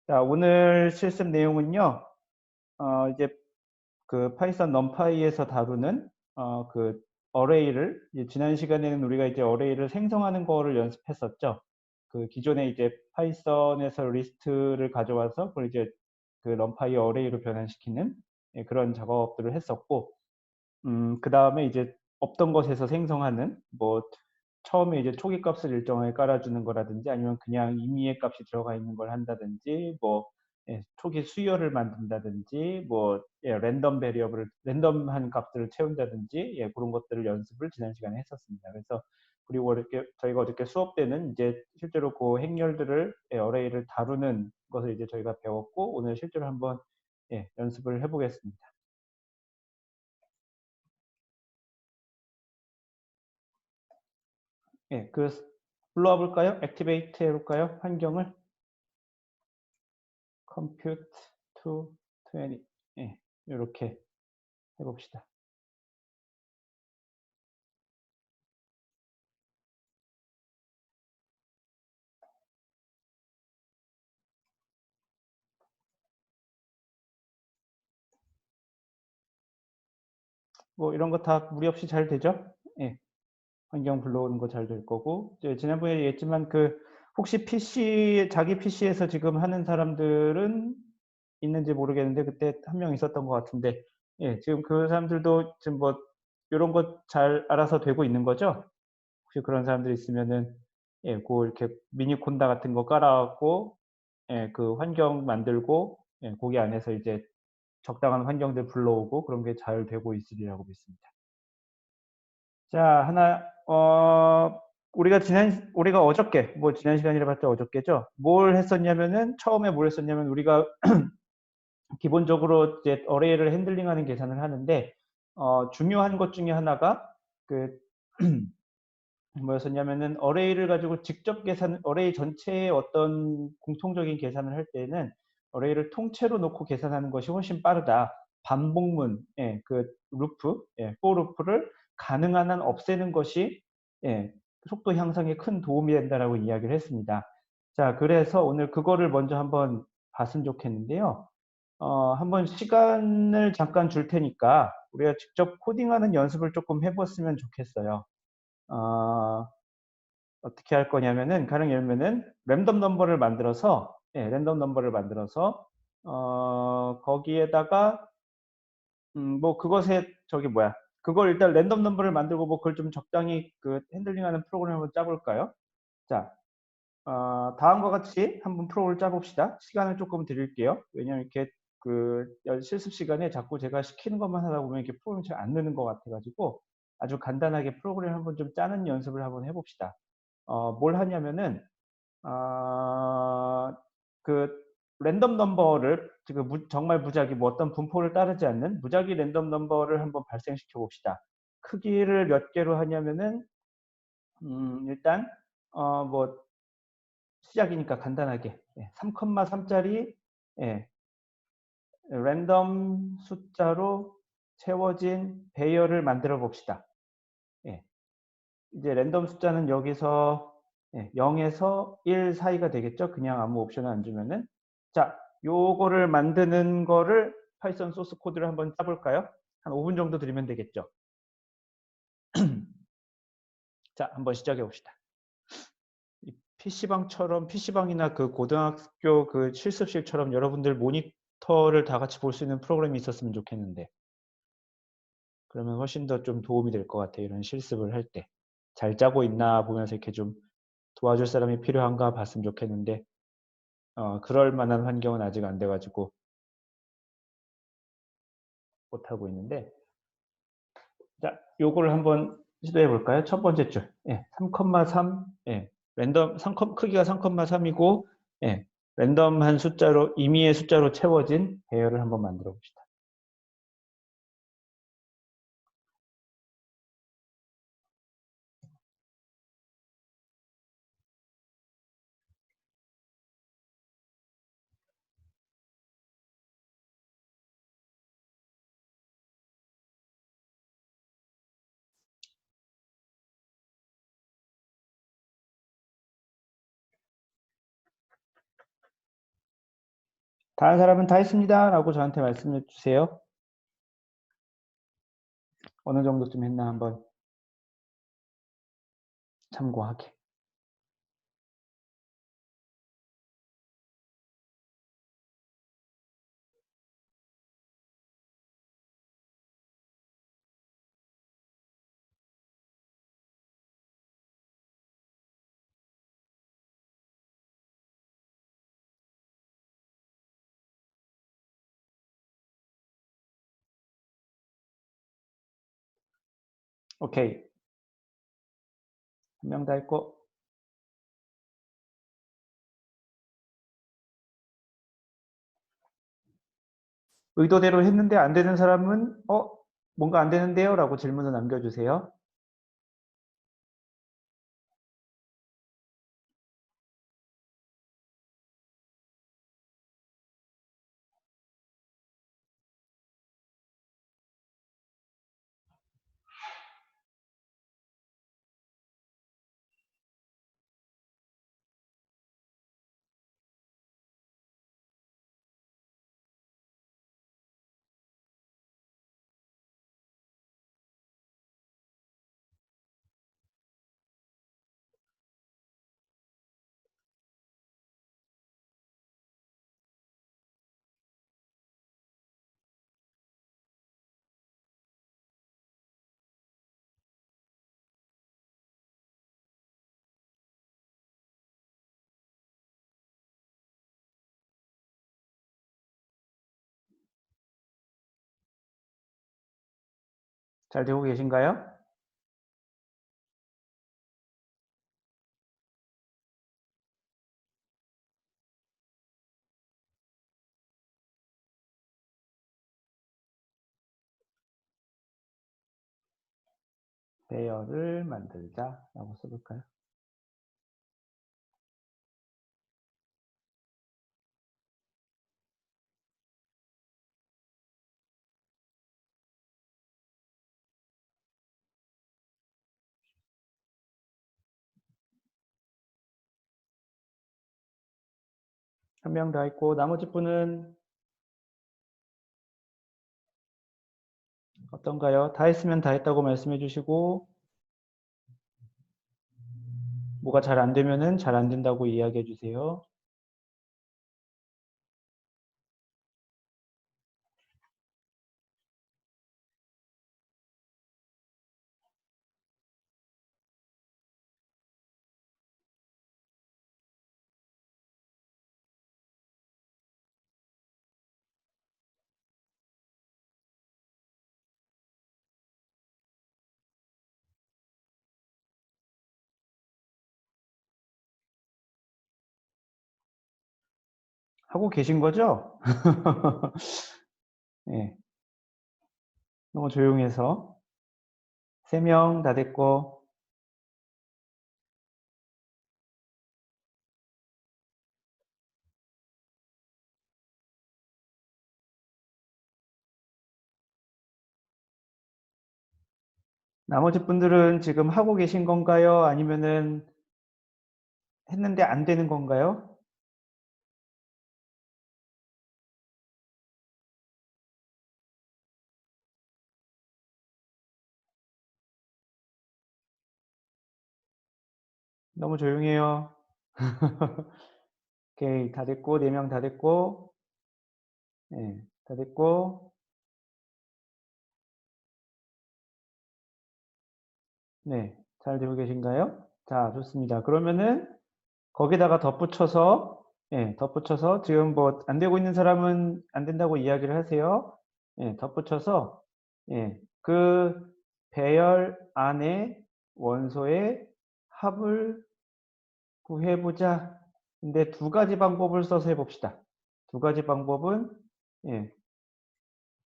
자, 오늘 실습 내용은요. 이제 그 파이썬 넘파이에서 다루는 그 어레이를 이제 지난 시간에는 우리가 이제 어레이를 생성하는 거를 연습했었죠. 그 기존에 이제 파이썬에서 리스트를 가져와서 그걸 이제 그 넘파이 어레이로 변환시키는 예, 그런 작업들을 했었고, 그다음에 이제 없던 것에서 생성하는 뭐 처음에 이제 초기 값을 일정하게 깔아주는 거라든지 아니면 그냥 임의의 값이 들어가 있는 걸 한다든지 뭐 예, 초기 수열을 만든다든지 뭐 예, 랜덤 베리어블을 랜덤한 값들을 채운다든지 예, 그런 것들을 연습을 지난 시간에 했었습니다. 그래서 그리고 이렇게 저희가 어저께 수업 때는 이제 실제로 그 행렬들을 예, 어레이를 다루는 것을 이제 저희가 배웠고 오늘 실제로 한번 예, 연습을 해보겠습니다. 예, 그 불러와 볼까요? 액티베이트 해볼까요? 환경을 compute to 20 예, 이렇게 해봅시다. 뭐 이런 거 다 무리 없이 잘 되죠? 예, 환경 불러오는 거 잘 될 거고 이제 지난번에 얘기했지만 그 혹시 PC 자기 PC에서 지금 하는 사람들은 있는지 모르겠는데 그때 한 명 있었던 것 같은데 예, 지금 그 사람들도 지금 뭐 이런 거 잘 알아서 되고 있는 거죠? 혹시 그런 사람들 있으면은 예, 그 이렇게 미니 콘다 같은 거 깔아갖고 예, 그 환경 만들고 예, 거기 안에서 이제 적당한 환경들 불러오고 그런 게 잘 되고 있으리라고 믿습니다. 자, 하나 우리가 어저께 뭐 지난 시간이라 봤자 어저께죠. 뭘 했었냐면은 처음에 뭘 했었냐면 우리가 기본적으로 이제 어레이를 핸들링하는 계산을 하는데 중요한 것 중에 하나가 그 뭐였었냐면은 어레이를 가지고 직접 계산, 어레이 전체의 어떤 공통적인 계산을 할 때는 어레이를 통째로 놓고 계산하는 것이 훨씬 빠르다. 반복문, 예, 그 루프, 예, for 루프를 가능한 한 없애는 것이 예, 속도 향상에 큰 도움이 된다라고 이야기를 했습니다. 자, 그래서 오늘 그거를 먼저 한번 봤으면 좋겠는데요. 한번 시간을 잠깐 줄 테니까 우리가 직접 코딩하는 연습을 조금 해봤으면 좋겠어요. 어, 어떻게 할 거냐면은 가령 열면은 랜덤 넘버를 만들어서 예, 랜덤 넘버를 만들어서 거기에다가 뭐 그것에 저기 뭐야 그걸 일단 랜덤 넘버를 만들고 뭐 그걸 좀 적당히 그 핸들링하는 프로그램을 한번 짜볼까요? 자, 다음과 같이 한번 프로그램을 짜봅시다. 시간을 조금 드릴게요. 왜냐면 이렇게 그 실습 시간에 자꾸 제가 시키는 것만 하다 보면 이렇게 프로그램이 잘 안 느는 것 같아가지고 아주 간단하게 프로그램 한번 좀 짜는 연습을 한번 해봅시다. 뭘 하냐면은 아, 그 랜덤 넘버를 지금 정말 무작위 뭐 어떤 분포를 따르지 않는 무작위 랜덤 넘버를 한번 발생시켜 봅시다. 크기를 몇 개로 하냐면은 일단 뭐 시작이니까 간단하게 3,3짜리 예, 랜덤 숫자로 채워진 배열을 만들어 봅시다. 예, 이제 랜덤 숫자는 여기서 0에서 1 사이가 되겠죠. 그냥 아무 옵션을 안 주면은. 자, 요거를 만드는 거를 파이썬 소스 코드를 한번 짜볼까요? 한 5분 정도 드리면 되겠죠. 자, 한번 시작해 봅시다. PC방처럼, PC방이나 그 고등학교 그 실습실처럼 여러분들 모니터를 다 같이 볼 수 있는 프로그램이 있었으면 좋겠는데. 그러면 훨씬 더 좀 도움이 될 것 같아요. 이런 실습을 할 때. 잘 짜고 있나 보면서 이렇게 좀 도와줄 사람이 필요한가 봤으면 좋겠는데 그럴 만한 환경은 아직 안 돼가지고 못하고 있는데 자, 요거를 한번 시도해 볼까요? 첫 번째 줄. 예, 3,3 예, 랜덤 크기가 3,3이고 예, 랜덤한 숫자로 임의의 숫자로 채워진 배열을 한번 만들어 봅시다. 다른 사람은 다 했습니다. 라고 저한테 말씀해 주세요. 어느 정도쯤 했나 한번 참고하게. 오케이. 한 명 다 했고. 의도대로 했는데 안 되는 사람은 뭔가 안 되는데요? 라고 질문을 남겨주세요. 잘 되고 계신가요? 배열을 만들자 라고 써볼까요? 한 명 다 했고 나머지 분은 어떤가요? 다 했으면 다 했다고 말씀해 주시고 뭐가 잘 안 되면은 잘 안 된다고 이야기해 주세요. 하고 계신 거죠? 네, 너무 조용해서 3명 다 됐고 나머지 분들은 지금 하고 계신 건가요? 아니면은 했는데 안 되는 건가요? 너무 조용해요. 오케이, 다 됐고 4명 다 됐고 네, 다 됐고 네, 잘 되고 계신가요? 자, 좋습니다. 그러면은 거기다가 덧붙여서 덧붙여서 지금 뭐 안 되고 있는 사람은 안 된다고 이야기를 하세요. 덧붙여서 그 배열 안에 원소의 합을 구해보자. 근데 두 가지 방법을 써서 해봅시다. 두 가지 방법은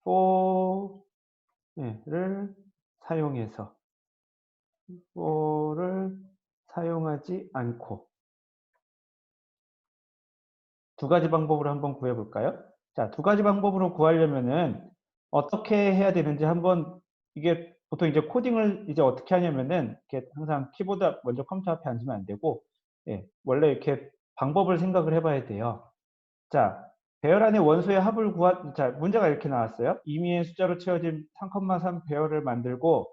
for를 사용해서 for를 사용하지 않고 두 가지 방법으로 한번 구해볼까요? 자, 두 가지 방법으로 구하려면은 어떻게 해야 되는지 한번 이게 보통 이제 코딩을 이제 어떻게 하냐면은 이렇게 항상 키보드 먼저 컴퓨터 앞에 앉으면 안 되고 원래 이렇게 방법을 생각을 해봐야 돼요. 자, 배열 안에 원소의 합을 자, 문제가 이렇게 나왔어요. 임의의 숫자로 채워진 3,3 배열을 만들고,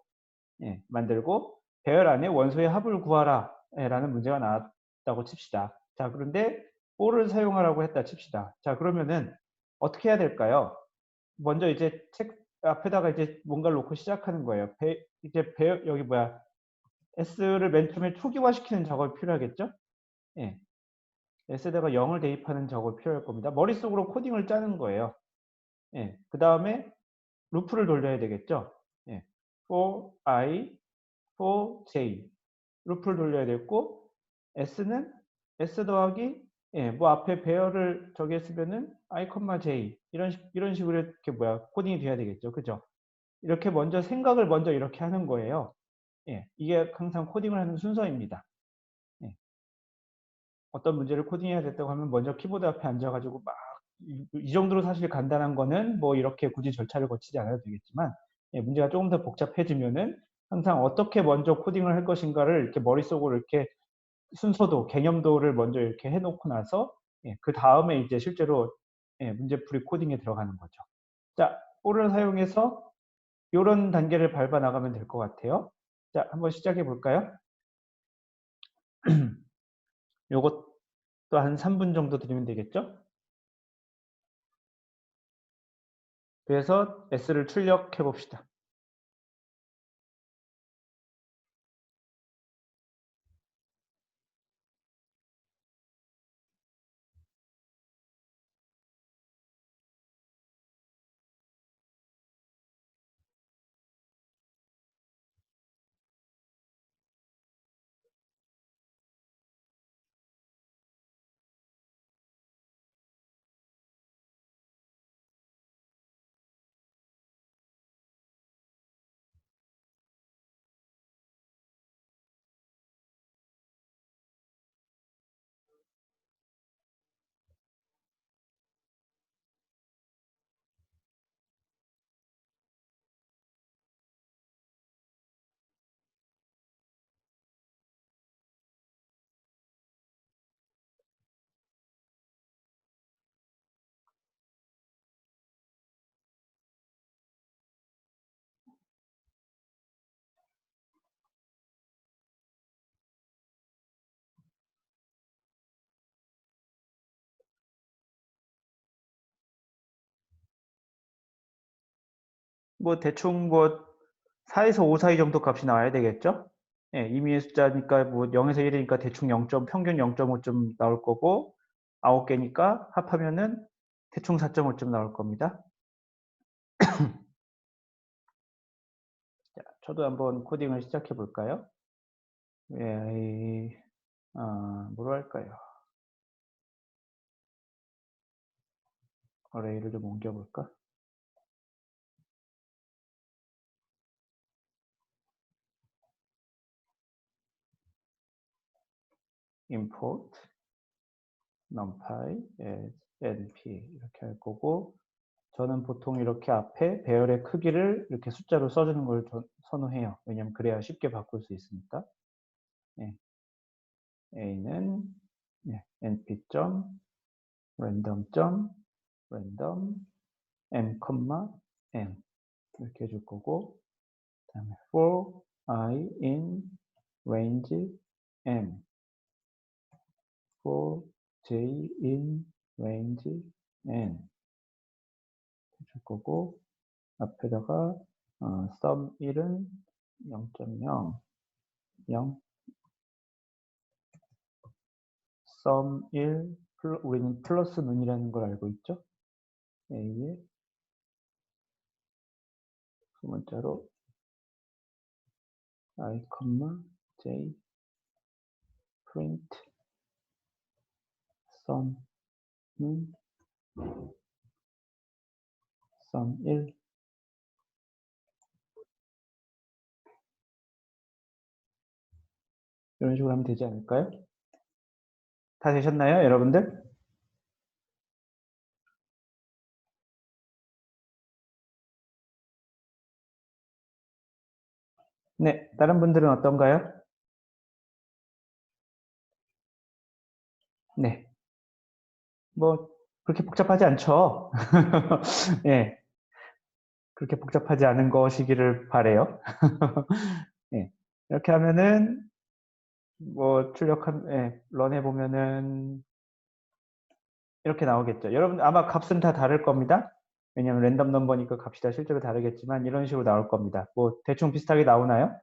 배열 안에 원소의 합을 구하라. 라는 문제가 나왔다고 칩시다. 자, 그런데 for를 사용하라고 했다 칩시다. 자, 그러면은 어떻게 해야 될까요? 먼저 이제 책 앞에다가 이제 뭔가를 놓고 시작하는 거예요. 여기 뭐야. S를 맨 처음에 초기화시키는 작업이 필요하겠죠? 예. S에다가 0을 대입하는 작업이 필요할 겁니다. 머릿속으로 코딩을 짜는 거예요. 예. 그 다음에 루프를 돌려야 되겠죠? 예. for i, for j. 루프를 돌려야 되고, S는 S 더하기, 예, 뭐 앞에 배열을 저기 했으면은 i, j. 이런 식으로 이렇게 코딩이 돼야 되겠죠. 그죠? 이렇게 먼저 생각을 먼저 이렇게 하는 거예요. 예. 이게 항상 코딩을 하는 순서입니다. 예. 어떤 문제를 코딩해야 됐다고 하면 먼저 키보드 앞에 앉아가지고 막 이 정도로 사실 간단한 거는 뭐 이렇게 굳이 절차를 거치지 않아도 되겠지만 예, 문제가 조금 더 복잡해지면은 항상 어떻게 먼저 코딩을 할 것인가를 이렇게 머릿속으로 이렇게 순서도 개념도를 먼저 이렇게 해놓고 나서 예, 그 다음에 이제 실제로 예, 문제풀이 코딩에 들어가는 거죠. 자, for를 사용해서 이런 단계를 밟아 나가면 될 것 같아요. 자, 한번 시작해 볼까요? 요것도 한 3분 정도 드리면 되겠죠? 그래서 S를 출력해 봅시다. 뭐 대충 뭐 4에서 5 사이 정도 값이 나와야 되겠죠? 예, 임의의 숫자니까 뭐 0에서 1이니까 대충 0. 평균 0.5점 나올 거고 9개니까 합하면은 대충 4.5점 나올 겁니다. 자, 저도 한번 코딩을 시작해 볼까요? 예, 뭐로 할까요? 어레이를 좀 옮겨 볼까? import numpy as np 이렇게 할 거고 저는 보통 이렇게 앞에 배열의 크기를 이렇게 숫자로 써주는 걸 선호해요. 왜냐면 그래야 쉽게 바꿀 수 있으니까. 예, a는 예, np.random.random m, n 이렇게 해줄 거고 그다음에 for I in range m, for j in range n 해줄 거고 앞에다가 sum 1은 0.0, 0, sum 1, 우리는 플러스 눈이라는 걸 알고 있죠? a의 두 문자로 I, j print sum은 sum 1 이런 식으로 하면 되지 않을까요? 다 되셨나요, 여러분들? 네, 다른 분들은 어떤가요? 네, 뭐 그렇게 복잡하지 않죠? 예, 그렇게 복잡하지 않은 것이기를 바래요. 예, 이렇게 하면은 뭐 런 해보면은 이렇게 나오겠죠. 여러분 아마 값은 다 다를 겁니다. 왜냐하면 랜덤 넘버니까 값이 다 실제로 다르겠지만 이런 식으로 나올 겁니다. 뭐 대충 비슷하게 나오나요?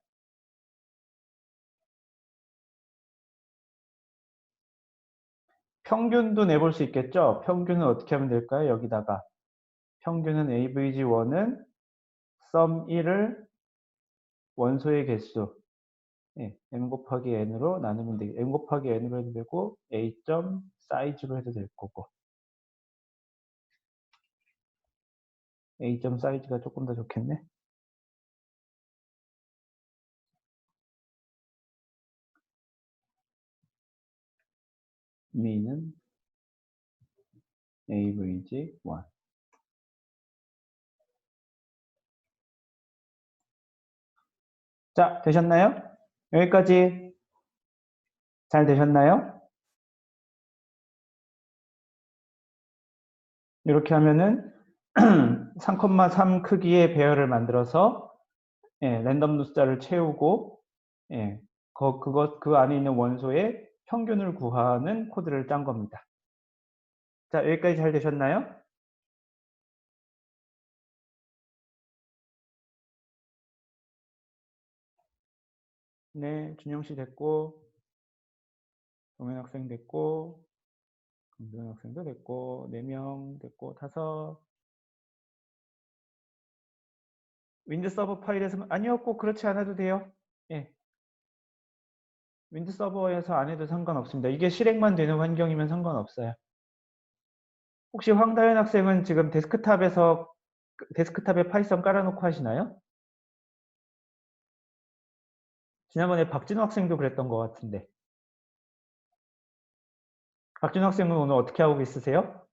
평균도 내볼 수 있겠죠? 평균은 어떻게 하면 될까요? 여기다가 평균은 AVG1은 sum 1을 원소의 개수 m 곱하기 n으로 나누면 되겠 m 곱하기 n으로 해도 되고 a 점 사이즈로 해도 될 거고 a 점 사이즈가 조금 더 좋겠네. mean은 AVG1. 자, 되셨나요? 여기까지 잘 되셨나요? 이렇게 하면은 3,3 크기의 배열을 만들어서 랜덤 숫자를 채우고 그 안에 있는 원소의 평균을 구하는 코드를 짠 겁니다. 자, 여기까지 잘 되셨나요? 네, 준영 씨 됐고, 동현 학생 됐고, 김도현 학생도 됐고, 4명 됐고, 5. 윈드 서버 파일에서 아니요, 꼭 그렇지 않아도 돼요. 예, 윈드 서버에서 안 해도 상관없습니다. 이게 실행만 되는 환경이면 상관없어요. 혹시 황다현 학생은 지금 데스크탑에 파이썬 깔아놓고 하시나요? 지난번에 박진호 학생도 그랬던 것 같은데. 박진호 학생은 오늘 어떻게 하고 있으세요?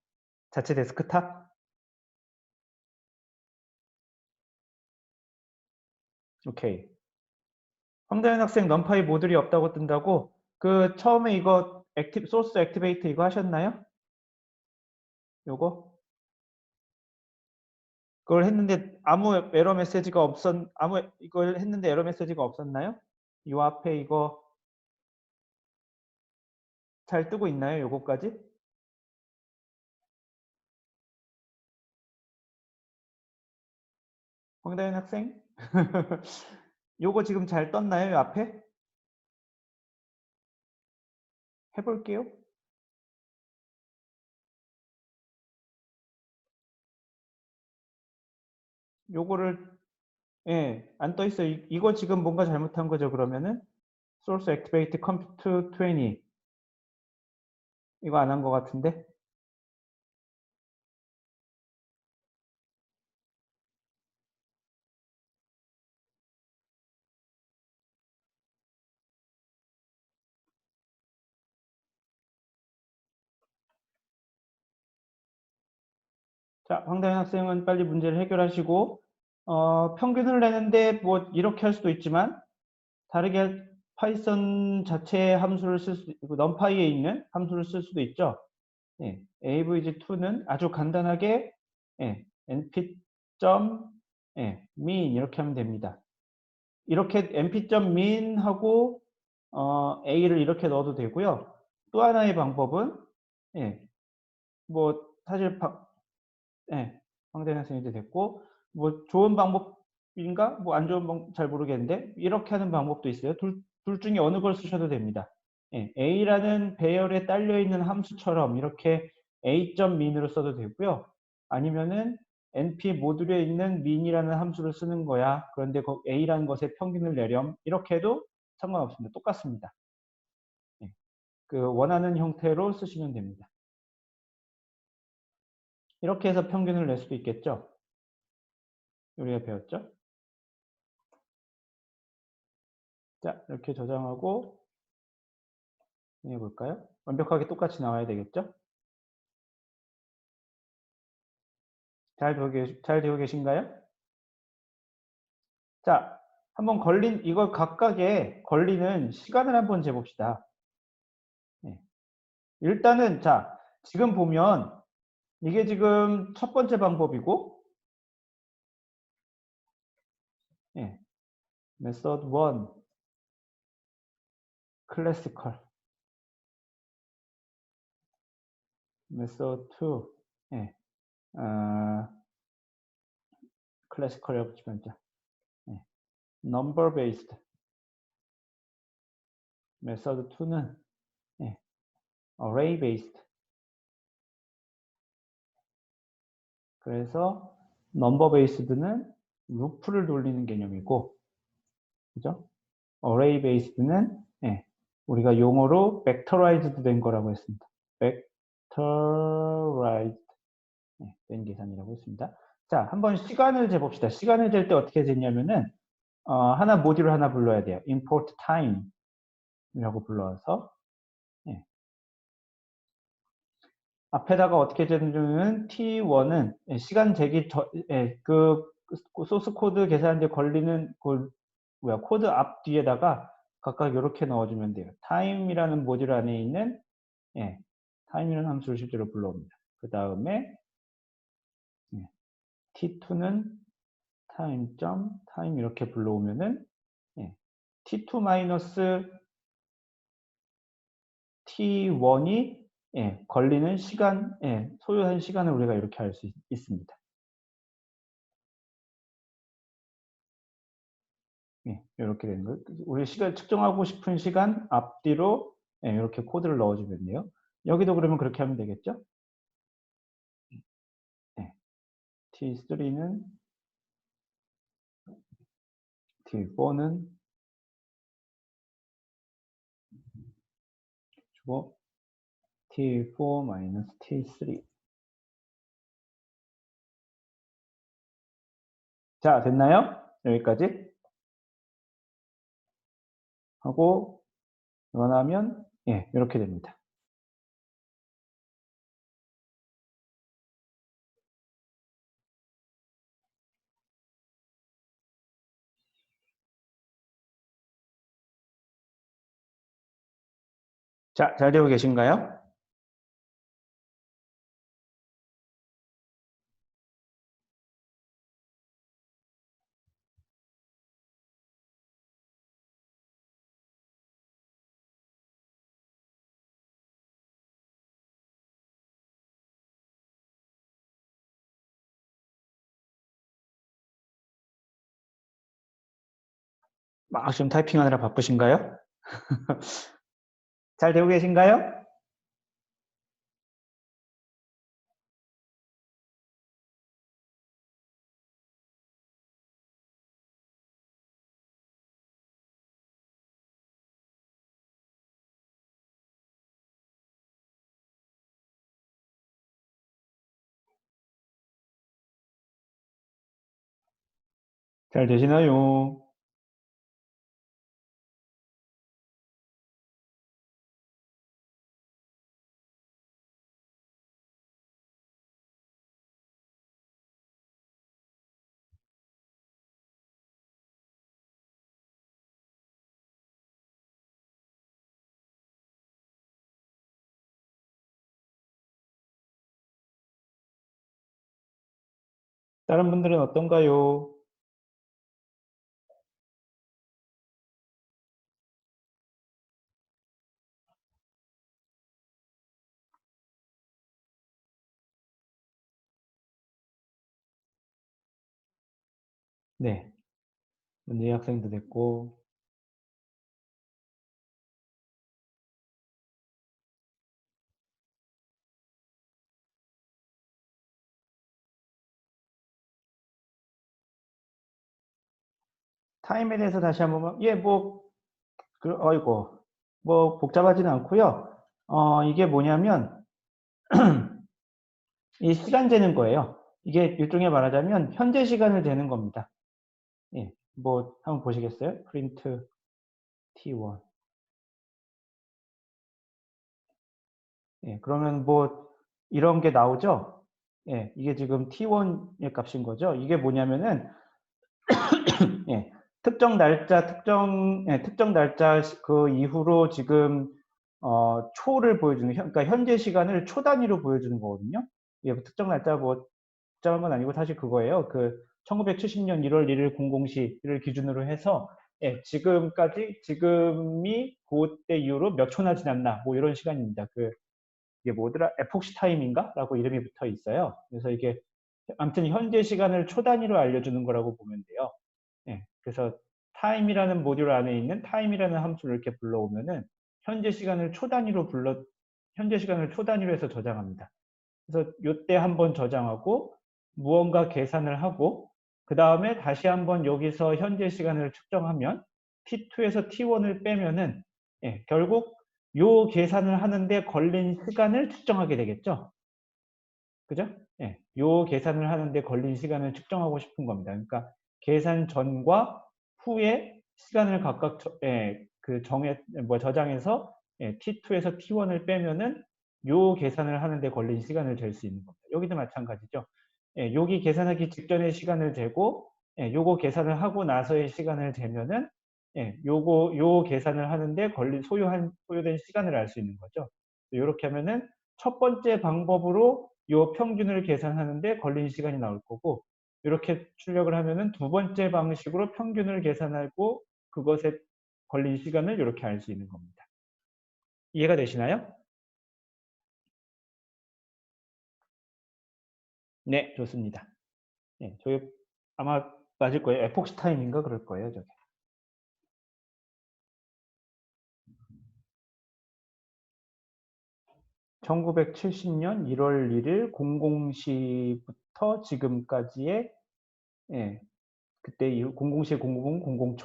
자체 데스크탑? 오케이. 황다현 학생 넘파이 모듈이 없다고 뜬다고? 그 처음에 이거 소스 액티베이트 이거 하셨나요? 요거? 그걸 했는데 이걸 했는데 에러 메시지가 없었나요? 이 앞에 이거 잘 뜨고 있나요? 요거까지? 황다현 학생? 요거 지금 잘 떴나요? 요 앞에? 해볼게요. 요거를 안 떠 있어요. 이거 지금 뭔가 잘못한 거죠, 그러면은? source activate compute 20 이거 안 한 것 같은데? 자, 황다현 학생은 빨리 문제를 해결하시고 평균을 내는데 뭐 이렇게 할 수도 있지만 다르게 파이썬 자체 함수를 numpy에 있는 함수를 쓸 수도 있죠. avg2는 아주 간단하게 np.mean 이렇게 하면 됩니다. 이렇게 np.mean 하고 a를 이렇게 넣어도 되고요. 또 하나의 방법은 뭐 사실 황대현 학생이 됐고 뭐 좋은 방법인가 뭐 안 좋은 방법 잘 모르겠는데 이렇게 하는 방법도 있어요. 둘 중에 어느 걸 쓰셔도 됩니다. a라는 배열에 딸려 있는 함수처럼 이렇게 a.min으로 써도 되고요. 아니면은 np 모듈에 있는 min이라는 함수를 쓰는 거야. 그런데 그 a라는 것의 평균을 내렴 이렇게 해도 상관없습니다. 똑같습니다. 그 원하는 형태로 쓰시면 됩니다. 이렇게 해서 평균을 낼 수도 있겠죠. 우리가 배웠죠. 자, 이렇게 저장하고 해볼까요? 완벽하게 똑같이 나와야 되겠죠? 잘 되고 계신가요? 자, 한번 이거 각각의 걸리는 시간을 한번 재봅시다. 일단은, 자, 지금 보면 이게 지금 첫 번째 방법이고, 예, method 1, classical, method 2, 예, classical이라고 치면 돼. 예, number based, method 2는 예, array based. 그래서 number based는 루프를 돌리는 개념이고, 그죠? array based는 예, 우리가 용어로 vectorized 된 거라고 했습니다. vectorized 된 계산이라고 했습니다. 자, 한번 시간을 재봅시다. 시간을 잴 때 어떻게 쟀냐면은 하나 모듈을 하나 불러야 돼요. import time이라고 불러서 예. 앞에다가 어떻게 재냐면 t1은 시간 재기 그 소스 코드 계산하는데 걸리는 코드 앞 뒤에다가 각각 이렇게 넣어주면 돼요. time이라는 모듈 안에 있는 time이라는 함수를 실제로 불러옵니다. 그 다음에 t2는 time 이렇게 불러오면은 t2 마이너스 t1이 걸리는 시간, 소요한 시간을 우리가 이렇게 할 수 있습니다. 이렇게 되는 거예요. 우리 시간 측정하고 싶은 시간 앞뒤로 이렇게 코드를 넣어주면 돼요. 여기도 그러면 그렇게 하면 되겠죠? T3는 T4는 주고 T4 마이너스 T3. 자, 됐나요? 여기까지 하고 원하면 이렇게 됩니다. 자, 잘 되고 계신가요? 막 지금 타이핑하느라 바쁘신가요? 잘 되고 계신가요? 잘 되시나요? 다른 분들은 어떤가요? 네. 문제 학생도 됐고. 타임에 대해서 다시 한번, 어이고, 뭐, 복잡하지는 않고요. 이게 뭐냐면, 이 시간 재는 거예요. 이게 일종의 말하자면, 현재 시간을 재는 겁니다. 뭐, 한번 보시겠어요? 프린트 T1. 그러면 뭐, 이런 게 나오죠? 이게 지금 T1의 값인 거죠? 이게 뭐냐면은, 특정 날짜, 특정 날짜 그 이후로 지금 초를 보여주는, 그러니까 현재 시간을 초 단위로 보여주는 거거든요. 이게 특정 날짜 뭐 특정한 건 아니고 사실 그거예요. 그 1970년 1월 1일 00시를 기준으로 해서 예, 지금까지 지금이 그때 이후로 몇 초나 지났나 뭐 이런 시간입니다. 그 이게 뭐더라 에폭시 타임인가? 라고 이름이 붙어 있어요. 그래서 이게 아무튼 현재 시간을 초 단위로 알려주는 거라고 보면 돼요. 예, 그래서 time이라는 모듈 안에 있는 time이라는 함수를 이렇게 불러오면은 현재 시간을 초 단위로 현재 시간을 초 단위로 해서 저장합니다. 그래서 요때 한번 저장하고 무언가 계산을 하고 그 다음에 다시 한번 여기서 현재 시간을 측정하면 T2에서 T1을 빼면은 예, 결국 요 계산을 하는데 걸린 시간을 측정하게 되겠죠. 그죠? 예, 요 계산을 하는데 걸린 시간을 측정하고 싶은 겁니다. 그러니까 계산 전과 후에 시간을 각각 저장해서 T2에서 T1을 빼면은 요 계산을 하는데 걸린 시간을 잴 수 있는 겁니다. 여기도 마찬가지죠. 예, 여기 계산하기 직전의 시간을 재고 요거 계산을 하고 나서의 시간을 재면은 요 계산을 하는데 소요된 시간을 알 수 있는 거죠. 이렇게 하면은 첫 번째 방법으로 요 평균을 계산하는데 걸린 시간이 나올 거고 이렇게 출력을 하면은 두 번째 방식으로 평균을 계산하고 그것에 걸린 시간을 이렇게 알 수 있는 겁니다. 이해가 되시나요? 네, 좋습니다. 네, 저희 아마 맞을 거예요. 에폭시 타임인가 그럴 거예요, 저게. 1970년 1월 1일 00시부터 지금까지의 예, 그때 이후 00시 00,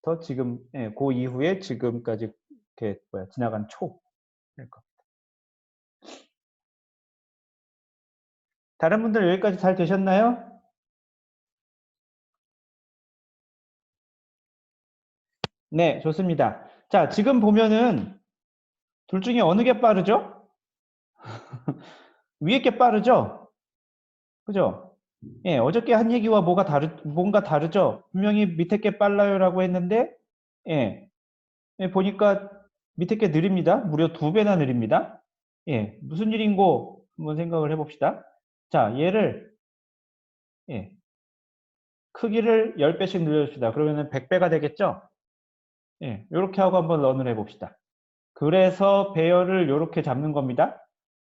00초부터 지금 그 이후에 지금까지 이렇게 지나간 초. 다른 분들 여기까지 잘 되셨나요? 네, 좋습니다. 자, 지금 보면은 둘 중에 어느 게 빠르죠? 위에 게 빠르죠? 그죠? 예, 어저께 한 얘기와 뭔가 다르죠? 분명히 밑에 게 빨라요라고 했는데, 예, 보니까 밑에 게 느립니다. 무려 2배나 느립니다. 예, 무슨 일인고 한번 생각을 해봅시다. 자, 얘를, 예, 크기를 10배씩 늘려줍시다. 그러면은 100배가 되겠죠? 예, 이렇게 하고 한번 런을 해봅시다. 그래서 배열을 이렇게 잡는 겁니다.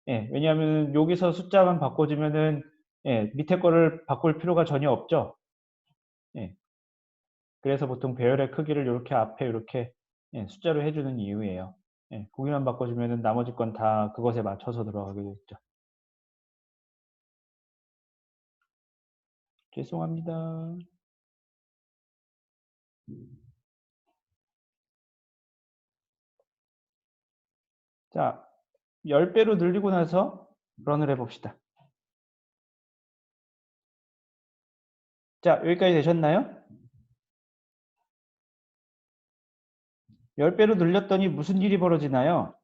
예, 왜냐하면 여기서 숫자만 바꿔주면은 예, 밑에 거를 바꿀 필요가 전혀 없죠. 예, 그래서 보통 배열의 크기를 이렇게 앞에 이렇게 예, 숫자로 해주는 이유예요. 예, 거기만 바꿔주면은 나머지 건 다 그것에 맞춰서 들어가게 되죠. 죄송합니다. 자, 10배로 늘리고 나서 런을 해봅시다. 자, 여기까지 되셨나요? 10배로 늘렸더니 무슨 일이 벌어지나요?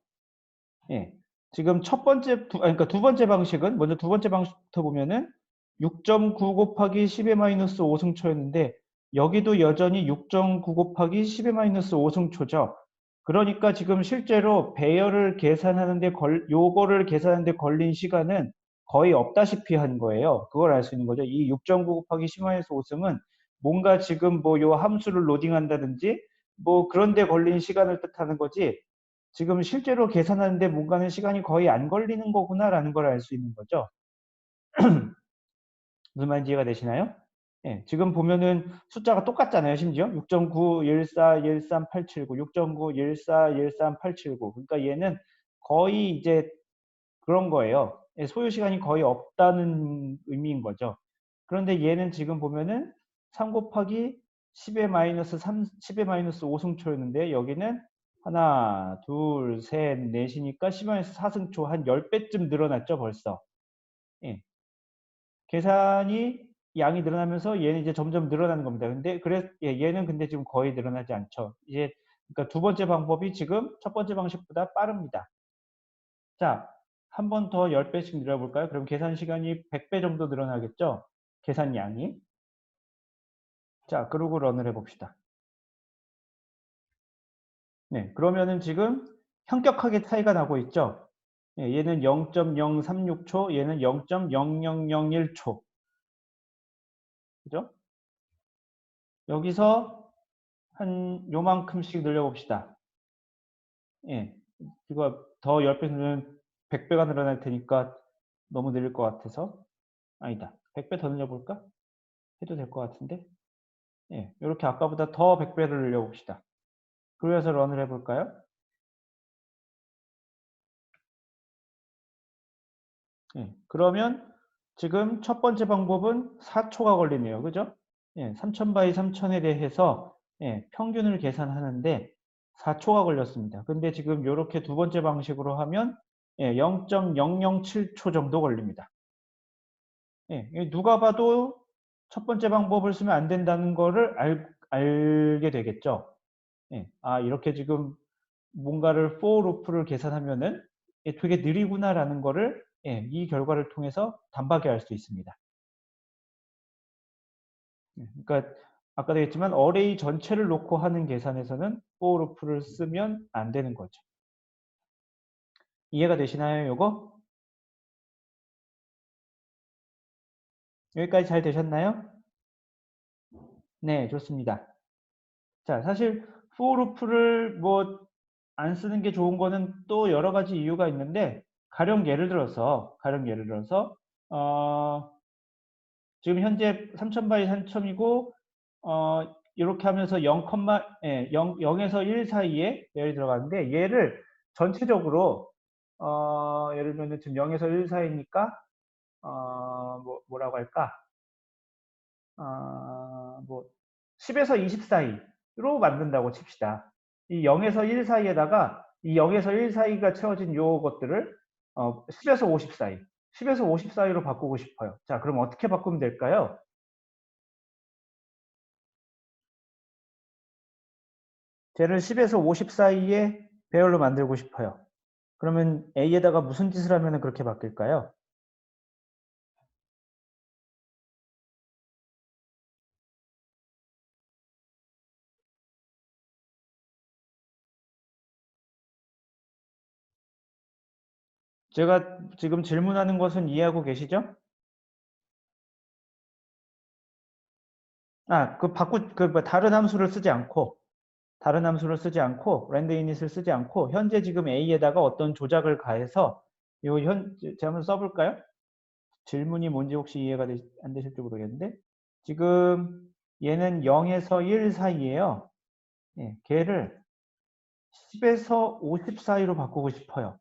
예. 지금 그러니까 두 번째 방식은, 먼저 두 번째 방식부터 보면은 6.9 곱하기 10의 마이너스 5승초였는데, 여기도 여전히 6.9 곱하기 10의 마이너스 5승초죠. 그러니까 지금 실제로 배열을 계산하는데 요거를 계산하는데 걸린 시간은 거의 없다시피 한 거예요. 그걸 알 수 있는 거죠. 이 6.9 곱하기 10-5승은 뭔가 지금 뭐 요 함수를 로딩한다든지 뭐 그런데 걸린 시간을 뜻하는 거지 지금 실제로 계산하는데 뭔가는 시간이 거의 안 걸리는 거구나라는 걸 알 수 있는 거죠. 무슨 말인지 이해가 되시나요? 예, 지금 보면은 숫자가 똑같잖아요. 심지어 6.9, 14, 13, 879, 6.9, 14, 13, 879. 그러니까 얘는 거의 이제 그런 거예요. 예, 소요 시간이 거의 없다는 의미인 거죠. 그런데 얘는 지금 보면은 3 곱하기 10의 마이너스 10의 마이너스 5승초였는데 여기는 하나, 둘, 셋, 넷이니까 10의 마이너스 4승초 한 10배쯤 늘어났죠, 벌써. 예. 계산이 양이 늘어나면서 얘는 이제 점점 늘어나는 겁니다. 얘는 근데 지금 거의 늘어나지 않죠. 이제 그러니까 두 번째 방법이 지금 첫 번째 방식보다 빠릅니다. 자, 한 번 더 10배씩 늘려볼까요? 그럼 계산 시간이 100배 정도 늘어나겠죠? 계산 양이. 자, 그러고 런을 해봅시다. 네, 그러면은 지금 현격하게 차이가 나고 있죠? 예, 얘는 0.036초, 얘는 0.0001초. 그죠? 여기서 한 요만큼씩 늘려봅시다. 예. 이거 더 10배 늘면 100배가 늘어날 테니까 너무 느릴 것 같아서. 아니다. 100배 더 늘려볼까? 해도 될 것 같은데. 예. 이렇게 아까보다 더 100배를 늘려봅시다. 그래서 런을 해볼까요? 예. 그러면 지금 첫 번째 방법은 4초가 걸리네요. 그죠? 예. 3000 바이 3000에 대해서 예. 평균을 계산하는데 4초가 걸렸습니다. 근데 지금 이렇게 두 번째 방식으로 하면 예. 0.007초 정도 걸립니다. 예. 누가 봐도 첫 번째 방법을 쓰면 안 된다는 거를 알게 되겠죠. 예. 아, 이렇게 지금 뭔가를 for loop를 계산하면은 되게 느리구나라는 거를 예, 이 결과를 통해서 단박에 알 수 있습니다. 그러니까 아까도 했지만 어레이 전체를 놓고 하는 계산에서는 for loop를 쓰면 안 되는 거죠. 이해가 되시나요, 요거? 여기까지 잘 되셨나요? 네, 좋습니다. 자, 사실 for loop를 뭐 안 쓰는 게 좋은 거는 또 여러 가지 이유가 있는데 가령 예를 들어서 어, 지금 현재 3000 바이 3000이고 이렇게 하면서 0, 예, 0에서 1 사이에 열이 들어가는데 얘를 전체적으로 예를 들면 지금 0에서 1 사이니까 뭐라고 할까? 뭐 10에서 20 사이로 만든다고 칩시다. 이 0에서 1 사이에다가 이 0에서 1 사이가 채워진 요것들을 10에서 50 사이, 10에서 50 사이로 바꾸고 싶어요. 자, 그럼 어떻게 바꾸면 될까요? 쟤를 10에서 50 사이에 배열로 만들고 싶어요. 그러면 A에다가 무슨 짓을 하면 그렇게 바뀔까요? 제가 지금 질문하는 것은 이해하고 계시죠? 아, 다른 함수를 쓰지 않고, 랜드 이닛을 쓰지 않고, 현재 지금 A에다가 어떤 조작을 가해서, 제가 한번 써볼까요? 질문이 뭔지 혹시 이해가 안 되실지 모르겠는데, 지금 얘는 0에서 1 사이에요. 예, 걔를 10에서 50 사이로 바꾸고 싶어요.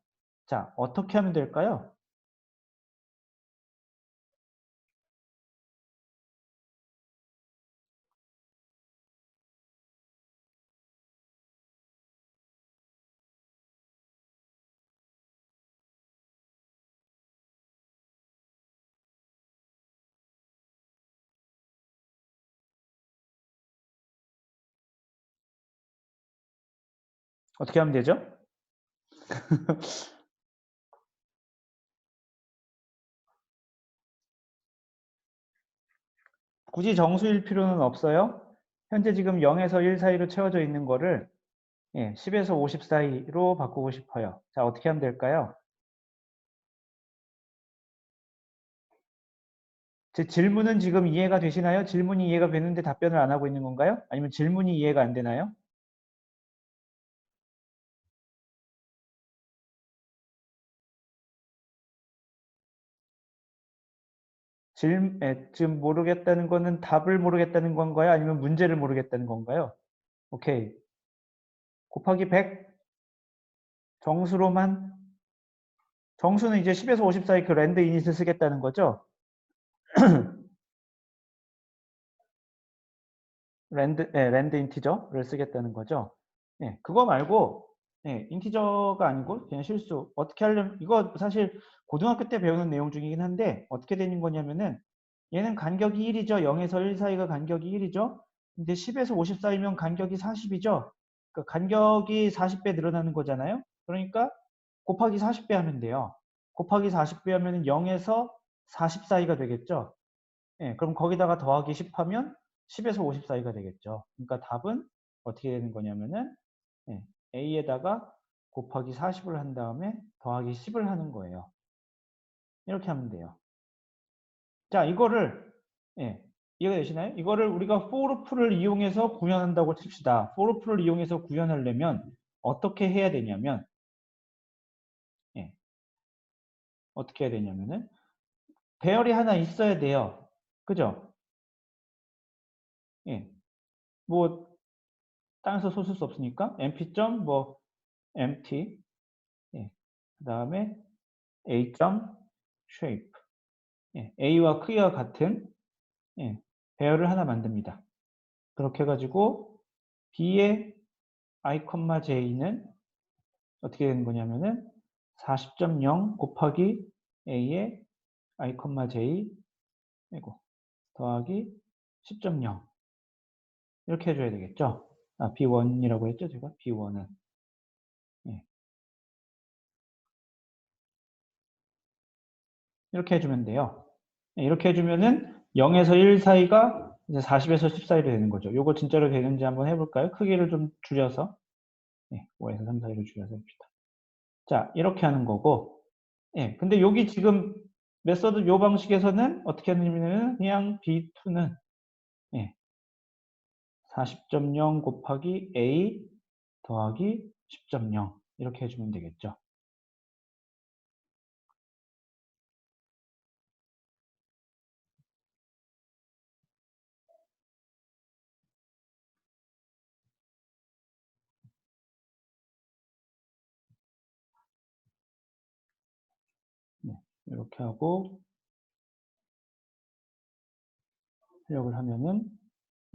자, 어떻게 하면 될까요? 어떻게 하면 되죠? 굳이 정수일 필요는 없어요. 현재 지금 0에서 1 사이로 채워져 있는 거를 10에서 50 사이로 바꾸고 싶어요. 자, 어떻게 하면 될까요? 제 질문은 지금 이해가 되시나요? 질문이 이해가 되는데 답변을 안 하고 있는 건가요? 아니면 질문이 이해가 안 되나요? 지금 모르겠다는 거는 답을 모르겠다는 건가요? 아니면 문제를 모르겠다는 건가요? 오케이. 곱하기 100 정수로만 정수는 이제 10에서 50 사이 그 랜드 이닛을 쓰겠다는 거죠? 랜드 인티저를 쓰겠다는 거죠. 예, 그거 말고, 인티저가 아니고, 그냥 실수. 어떻게 하려면, 이거 사실 고등학교 때 배우는 내용 중이긴 한데, 어떻게 되는 거냐면은, 얘는 간격이 1이죠. 0에서 1 사이가 간격이 1이죠. 근데 10에서 50 사이면 간격이 40이죠. 그 간격이 40배 늘어나는 거잖아요. 그러니까 곱하기 40배 하면 돼요. 곱하기 40배 하면 0에서 40 사이가 되겠죠. 예, 그럼 거기다가 더하기 10 하면 10에서 50 사이가 되겠죠. 그러니까 답은 어떻게 되는 거냐면은 예, A에다가 곱하기 40을 한 다음에 더하기 10을 하는 거예요. 이렇게 하면 돼요. 자, 이거를 예, 이해가 되시나요? 이거를 우리가 for를 이용해서 구현한다고 칩시다. for를 이용해서 구현하려면 어떻게 해야 되냐면 예, 어떻게 해야 되냐면은 배열이 하나 있어야 돼요. 그죠? 예. 뭐 땅에서 솟을 수 없으니까 mp. 뭐 empty 예. 그다음에 a. shape 예. a와 크기와 같은 예. 배열을 하나 만듭니다. 그렇게 해 가지고 b의 i, j는 어떻게 되는 거냐면은 40.0 곱하기 a의 i, j 이고 더하기 10.0 이렇게 해줘야 되겠죠? 아, b1이라고 했죠, 제가? b1은 예. 이렇게 해주면 돼요. 예, 이렇게 해주면은 0에서 1 사이가 이제 40에서 10 사이로 되는 거죠. 요거 진짜로 되는지 한번 해볼까요? 크기를 좀 줄여서 예, 5에서 3 사이로 줄여서 합시다. 자, 이렇게 하는 거고 예, 근데 여기 지금 메서드 요 방식에서는 어떻게 하냐면은 그냥 b2는 예, 40.0 곱하기 a 더하기 10.0 이렇게 해주면 되겠죠. 네, 이렇게 하고 출력을 하면은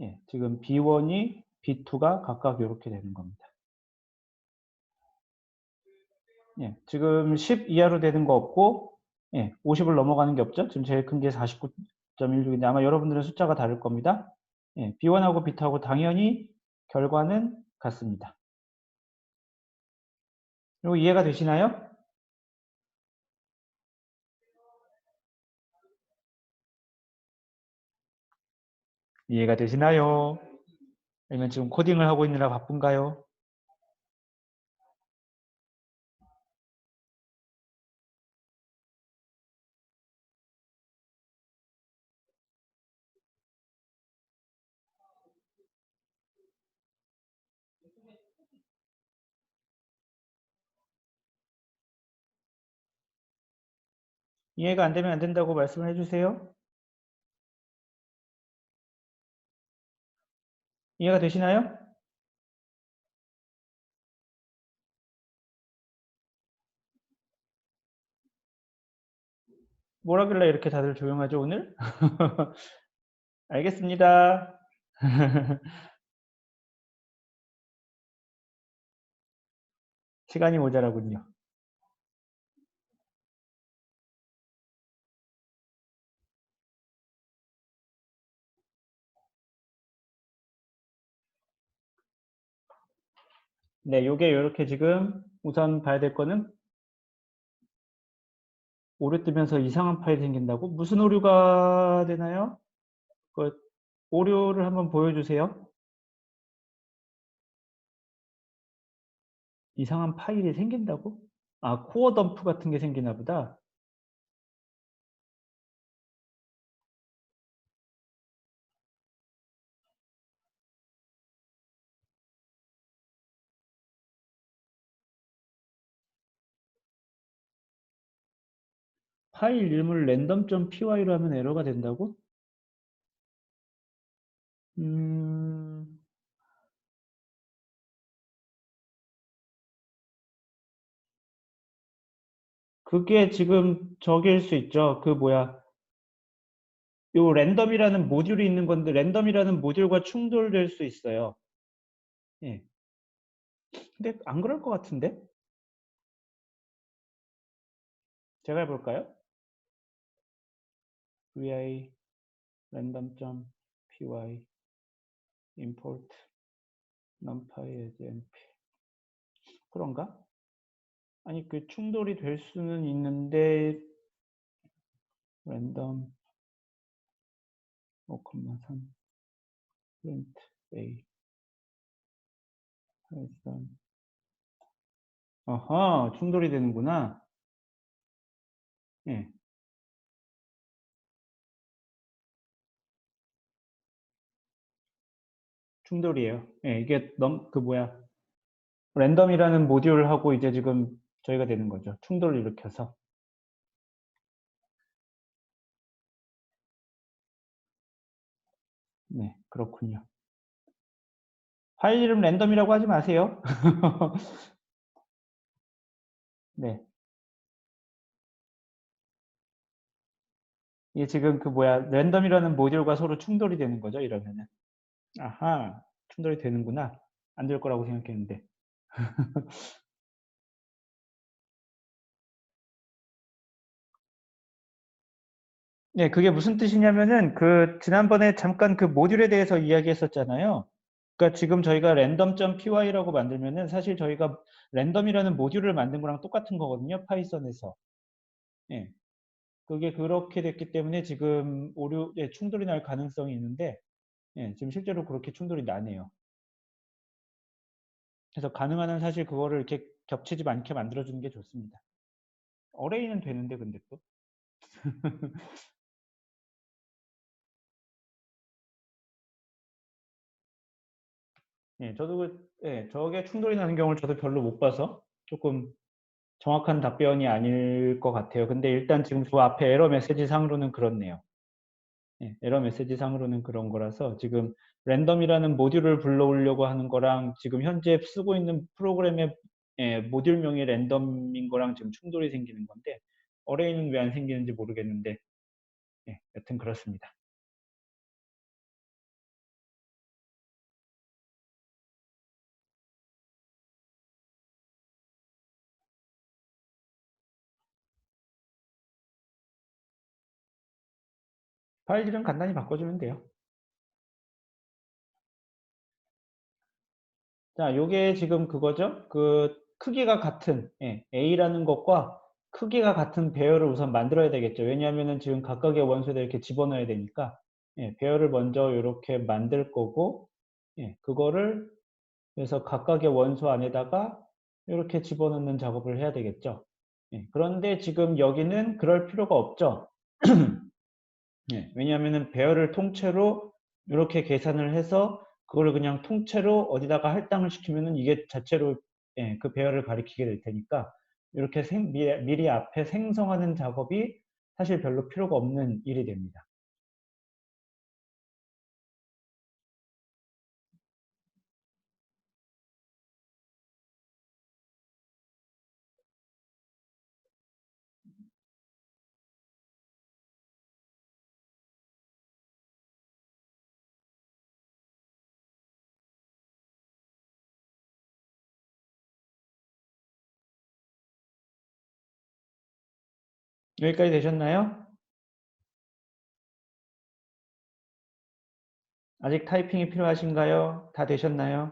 예, 지금 B1이 B2가 각각 이렇게 되는 겁니다. 예, 지금 10 이하로 되는 거 없고 예, 50을 넘어가는 게 없죠. 지금 제일 큰 게 49.16인데 아마 여러분들은 숫자가 다를 겁니다. 예, B1하고 B2하고 당연히 결과는 같습니다. 그리고 이해가 되시나요? 이해가 되시나요? 아니면 지금 코딩을 하고 있느라 바쁜가요? 이해가 안 되면 안 된다고 말씀을 해주세요. 이해가 되시나요? 뭐라길래 이렇게 다들 조용하죠, 오늘? 알겠습니다. 시간이 모자라군요. 네, 요게 요렇게 지금 우선 봐야 될 거는 오류 뜨면서 이상한 파일이 생긴다고? 무슨 오류가 되나요? 그 오류를 한번 보여주세요. 이상한 파일이 생긴다고? 아, 코어 덤프 같은 게 생기나 보다. 파일 이름을 random.py로 하면 에러가 된다고? 음, 그게 지금 저기일 수 있죠. 그 뭐야. 요 랜덤이라는 모듈이 있는 건데 랜덤이라는 모듈과 충돌될 수 있어요. 예. 근데 안 그럴 것 같은데? 제가 해볼까요? vi random.py import numpy as np 그런가? 아니 그 충돌이 될 수는 있는데 random 5,3 print a python 어허, 충돌이 되는구나. 예, 충돌이에요. 예, 이게 그 뭐야, 랜덤이라는 모듈하고 이제 지금 저희가 되는 거죠. 충돌을 일으켜서. 네, 그렇군요. 파일 이름 랜덤이라고 하지 마세요. 네. 이게 지금 그 뭐야, 랜덤이라는 모듈과 서로 충돌이 되는 거죠, 이러면은. 아하, 충돌이 되는구나. 안 될 거라고 생각했는데. 네, 그게 무슨 뜻이냐면은 그 지난번에 잠깐 그 모듈에 대해서 이야기했었잖아요. 그러니까 지금 저희가 random.py라고 만들면은 사실 저희가 랜덤이라는 모듈을 만든 거랑 똑같은 거거든요, 파이썬에서. 예. 그게 그렇게 됐기 때문에 지금 예, 충돌이 날 가능성이 있는데, 예, 지금 실제로 그렇게 충돌이 나네요. 그래서 가능한 한 사실 그거를 이렇게 겹치지 않게 만들어주는 게 좋습니다. 어레이는 되는데 근데 또. 예, 저도 예, 저게 충돌이 나는 경우를 저도 별로 못 봐서 조금 정확한 답변이 아닐 것 같아요. 근데 일단 지금 그 앞에 에러 메시지 상으로는 그렇네요. 예, 에러 메시지 상으로는 그런 거라서 지금 랜덤이라는 모듈을 불러오려고 하는 거랑 지금 현재 쓰고 있는 프로그램의 예, 모듈명이 랜덤인 거랑 지금 충돌이 생기는 건데 어레이는 왜 안 생기는지 모르겠는데 예, 여튼 그렇습니다. 파일 이름 간단히 바꿔주면 돼요. 자, 요게 지금 그거죠. 그 크기가 같은 예, A라는 것과 크기가 같은 배열을 우선 만들어야 되겠죠. 왜냐하면은 지금 각각의 원소에다 이렇게 집어넣어야 되니까 예, 배열을 먼저 이렇게 만들 거고 예, 그거를 그래서 각각의 원소 안에다가 이렇게 집어넣는 작업을 해야 되겠죠. 예, 그런데 지금 여기는 그럴 필요가 없죠. 예, 왜냐하면은 배열을 통째로 이렇게 계산을 해서 그거를 그냥 통째로 어디다가 할당을 시키면은 이게 자체로 예, 그 배열을 가리키게 될 테니까 이렇게 미리 앞에 생성하는 작업이 사실 별로 필요가 없는 일이 됩니다. 여기까지 되셨나요? 아직 타이핑이 필요하신가요? 다 되셨나요?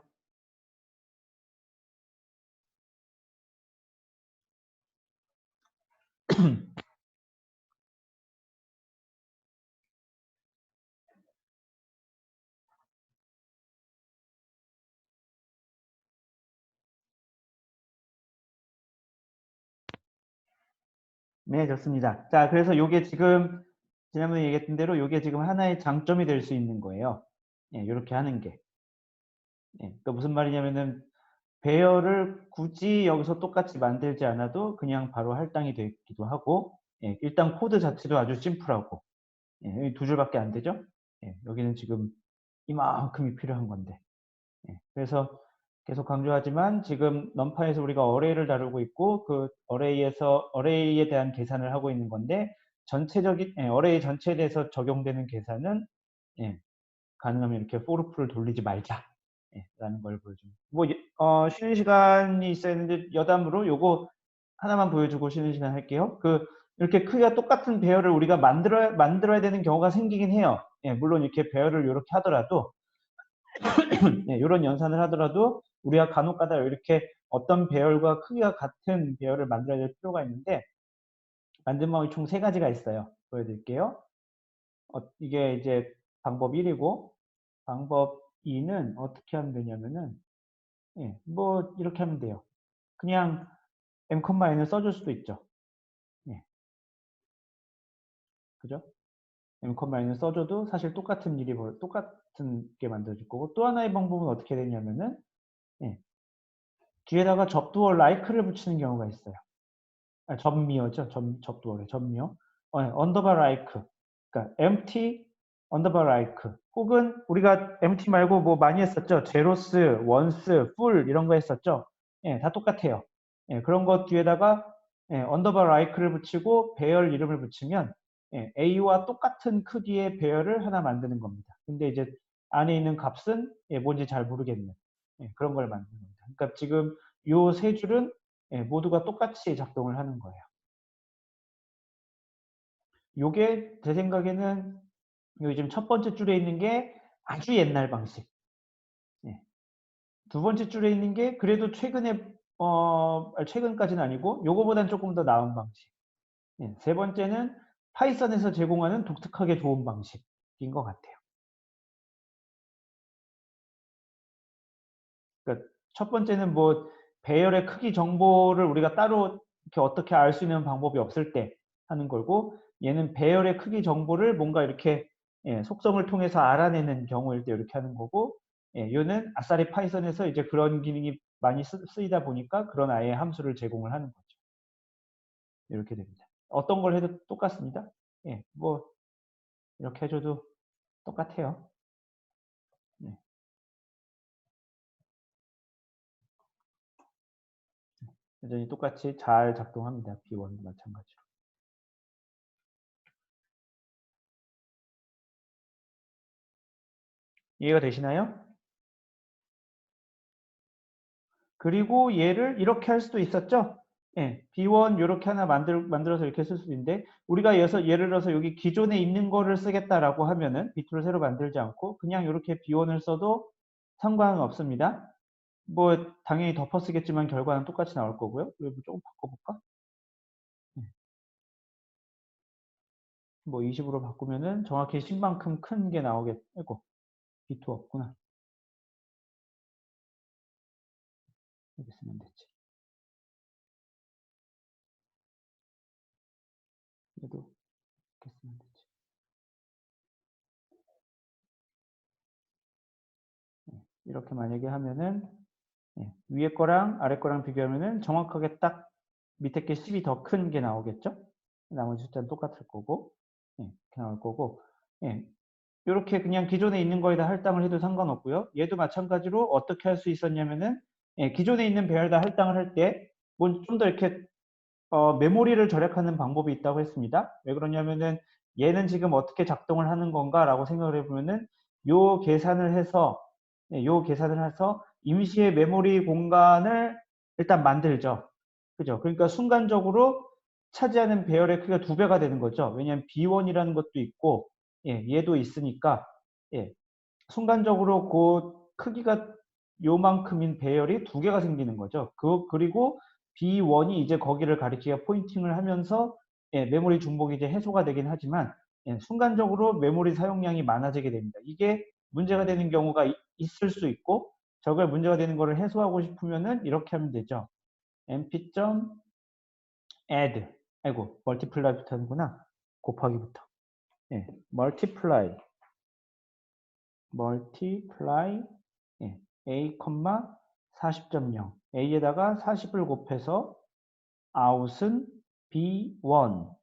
네, 좋습니다. 자, 그래서 요게 지금 지난번에 얘기했던 대로 요게 지금 하나의 장점이 될 수 있는 거예요. 예, 이렇게 하는 게. 예, 그러니까 무슨 말이냐면은 배열을 굳이 여기서 똑같이 만들지 않아도 그냥 바로 할당이 되기도 하고 예, 일단 코드 자체도 아주 심플하고 예, 여기 두 줄밖에 안 되죠? 예, 여기는 지금 이만큼이 필요한 건데 예, 그래서 계속 강조하지만 지금 넘파에서 우리가 어레이를 다루고 있고 그 어레이에서 어레이에 대한 계산을 하고 있는 건데 전체적인 예, 어레이 전체에 대해서 적용되는 계산은 예, 가능하면 이렇게 포르프를 돌리지 말자. 예, 라는 걸 보여줍니다. 뭐, 쉬는 시간이 있어야 했는데, 여담으로 요거 하나만 보여주고 쉬는 시간 할게요. 이렇게 크기가 똑같은 배열을 우리가 만들어야 되는 경우가 생기긴 해요. 예, 물론 이렇게 배열을 이렇게 하더라도, 예, 이런 연산을 하더라도, 우리가 간혹 가다 이렇게 어떤 배열과 크기가 같은 배열을 만들어야 될 필요가 있는데, 만든 방법이 총 세 가지가 있어요. 보여드릴게요. 이게 이제 방법 1이고, 방법 2는 어떻게 하면 되냐면은, 예, 뭐, 이렇게 하면 돼요. 그냥 m,n을 써줄 수도 있죠. 예. 그죠? m,n을 써줘도 사실 똑같은 똑같은 게 만들어질 거고, 또 하나의 방법은 어떻게 되냐면은, 예. 뒤에다가 접두어 like를 붙이는 경우가 있어요. 접미어죠. 접두어래. 접미어. 언더바 like. 그러니까 empty 언더바 like. 혹은 우리가 empty 말고 뭐 많이 했었죠. zeros, ones, full 이런 거 했었죠. 예, 다 똑같아요. 예, 그런 것 뒤에다가 언더바 like를 붙이고 배열 이름을 붙이면 A와 똑같은 크기의 배열을 하나 만드는 겁니다. 근데 이제 안에 있는 값은 뭔지 잘 모르겠는 그런 걸 만드는 겁니다. 그러니까 지금 요 세 줄은 모두가 똑같이 작동을 하는 거예요. 요게 제 생각에는 요즘 첫 번째 줄에 있는 게 아주 옛날 방식. 두 번째 줄에 있는 게 그래도 최근까지는 아니고 요거보단 조금 더 나은 방식. 세 번째는 파이썬에서 제공하는 독특하게 좋은 방식인 것 같아요. 그러니까 첫 번째는 뭐 배열의 크기 정보를 우리가 따로 이렇게 어떻게 알 수 있는 방법이 없을 때 하는 거고, 얘는 배열의 크기 정보를 뭔가 이렇게 속성을 통해서 알아내는 경우일 때 이렇게 하는 거고, 얘는 아싸리 파이썬에서 이제 그런 기능이 많이 쓰이다 보니까 그런 아예 함수를 제공을 하는 거죠. 이렇게 됩니다. 어떤 걸 해도 똑같습니다. 뭐 이렇게 해줘도 똑같아요. 네. 여전히 똑같이 잘 작동합니다. B1도 마찬가지로. 이해가 되시나요? 그리고 얘를 이렇게 할 수도 있었죠. B1 이렇게 하나 만들어서 이렇게 쓸 수도 있는데, 우리가 예를 들어서 여기 기존에 있는 거를 쓰겠다라고 하면은 B2를 새로 만들지 않고 그냥 이렇게 B1을 써도 상관은 없습니다. 뭐 당연히 덮어 쓰겠지만 결과는 똑같이 나올 거고요. 여기 조금 바꿔볼까? 뭐 20으로 바꾸면은 정확히 10만큼 큰 게 나오겠고, B2 없구나. 이렇게 쓰면 됐지. 얘도 이렇게 쓰면 되지. 이렇게 만약에 하면은 위에 거랑 아래 거랑 비교하면은 정확하게 딱 밑에 게 10이 더 큰 게 나오겠죠? 나머지 숫자는 똑같을 거고, 이렇게 나올 거고, 이렇게 그냥 기존에 있는 거에다 할당을 해도 상관없고요. 얘도 마찬가지로 어떻게 할 수 있었냐면은 기존에 있는 배열에다 할당을 할 때 좀 더 이렇게 메모리를 절약하는 방법이 있다고 했습니다. 왜 그러냐면은 얘는 지금 어떻게 작동을 하는 건가라고 생각을 해보면은 요 계산을 해서 임시의 메모리 공간을 일단 만들죠. 그죠? 그러니까 순간적으로 차지하는 배열의 크기가 2배가 되는 거죠. 왜냐하면 B1이라는 것도 있고, 얘도 있으니까, 순간적으로 그 크기가 요만큼인 배열이 2개가 생기는 거죠. 그리고 B1이 이제 거기를 가리키가 포인팅을 하면서 메모리 중복이 이제 해소가 되긴 하지만 순간적으로 메모리 사용량이 많아지게 됩니다. 이게 문제가 되는 경우가 있을 수 있고, 저걸 문제가 되는 거를 해소하고 싶으면은 이렇게 하면 되죠. mp.add 아이고 멀티플라이부터 하는구나. 곱하기부터. multiply a, 40.0 a에다가 40을 곱해서 out은 b1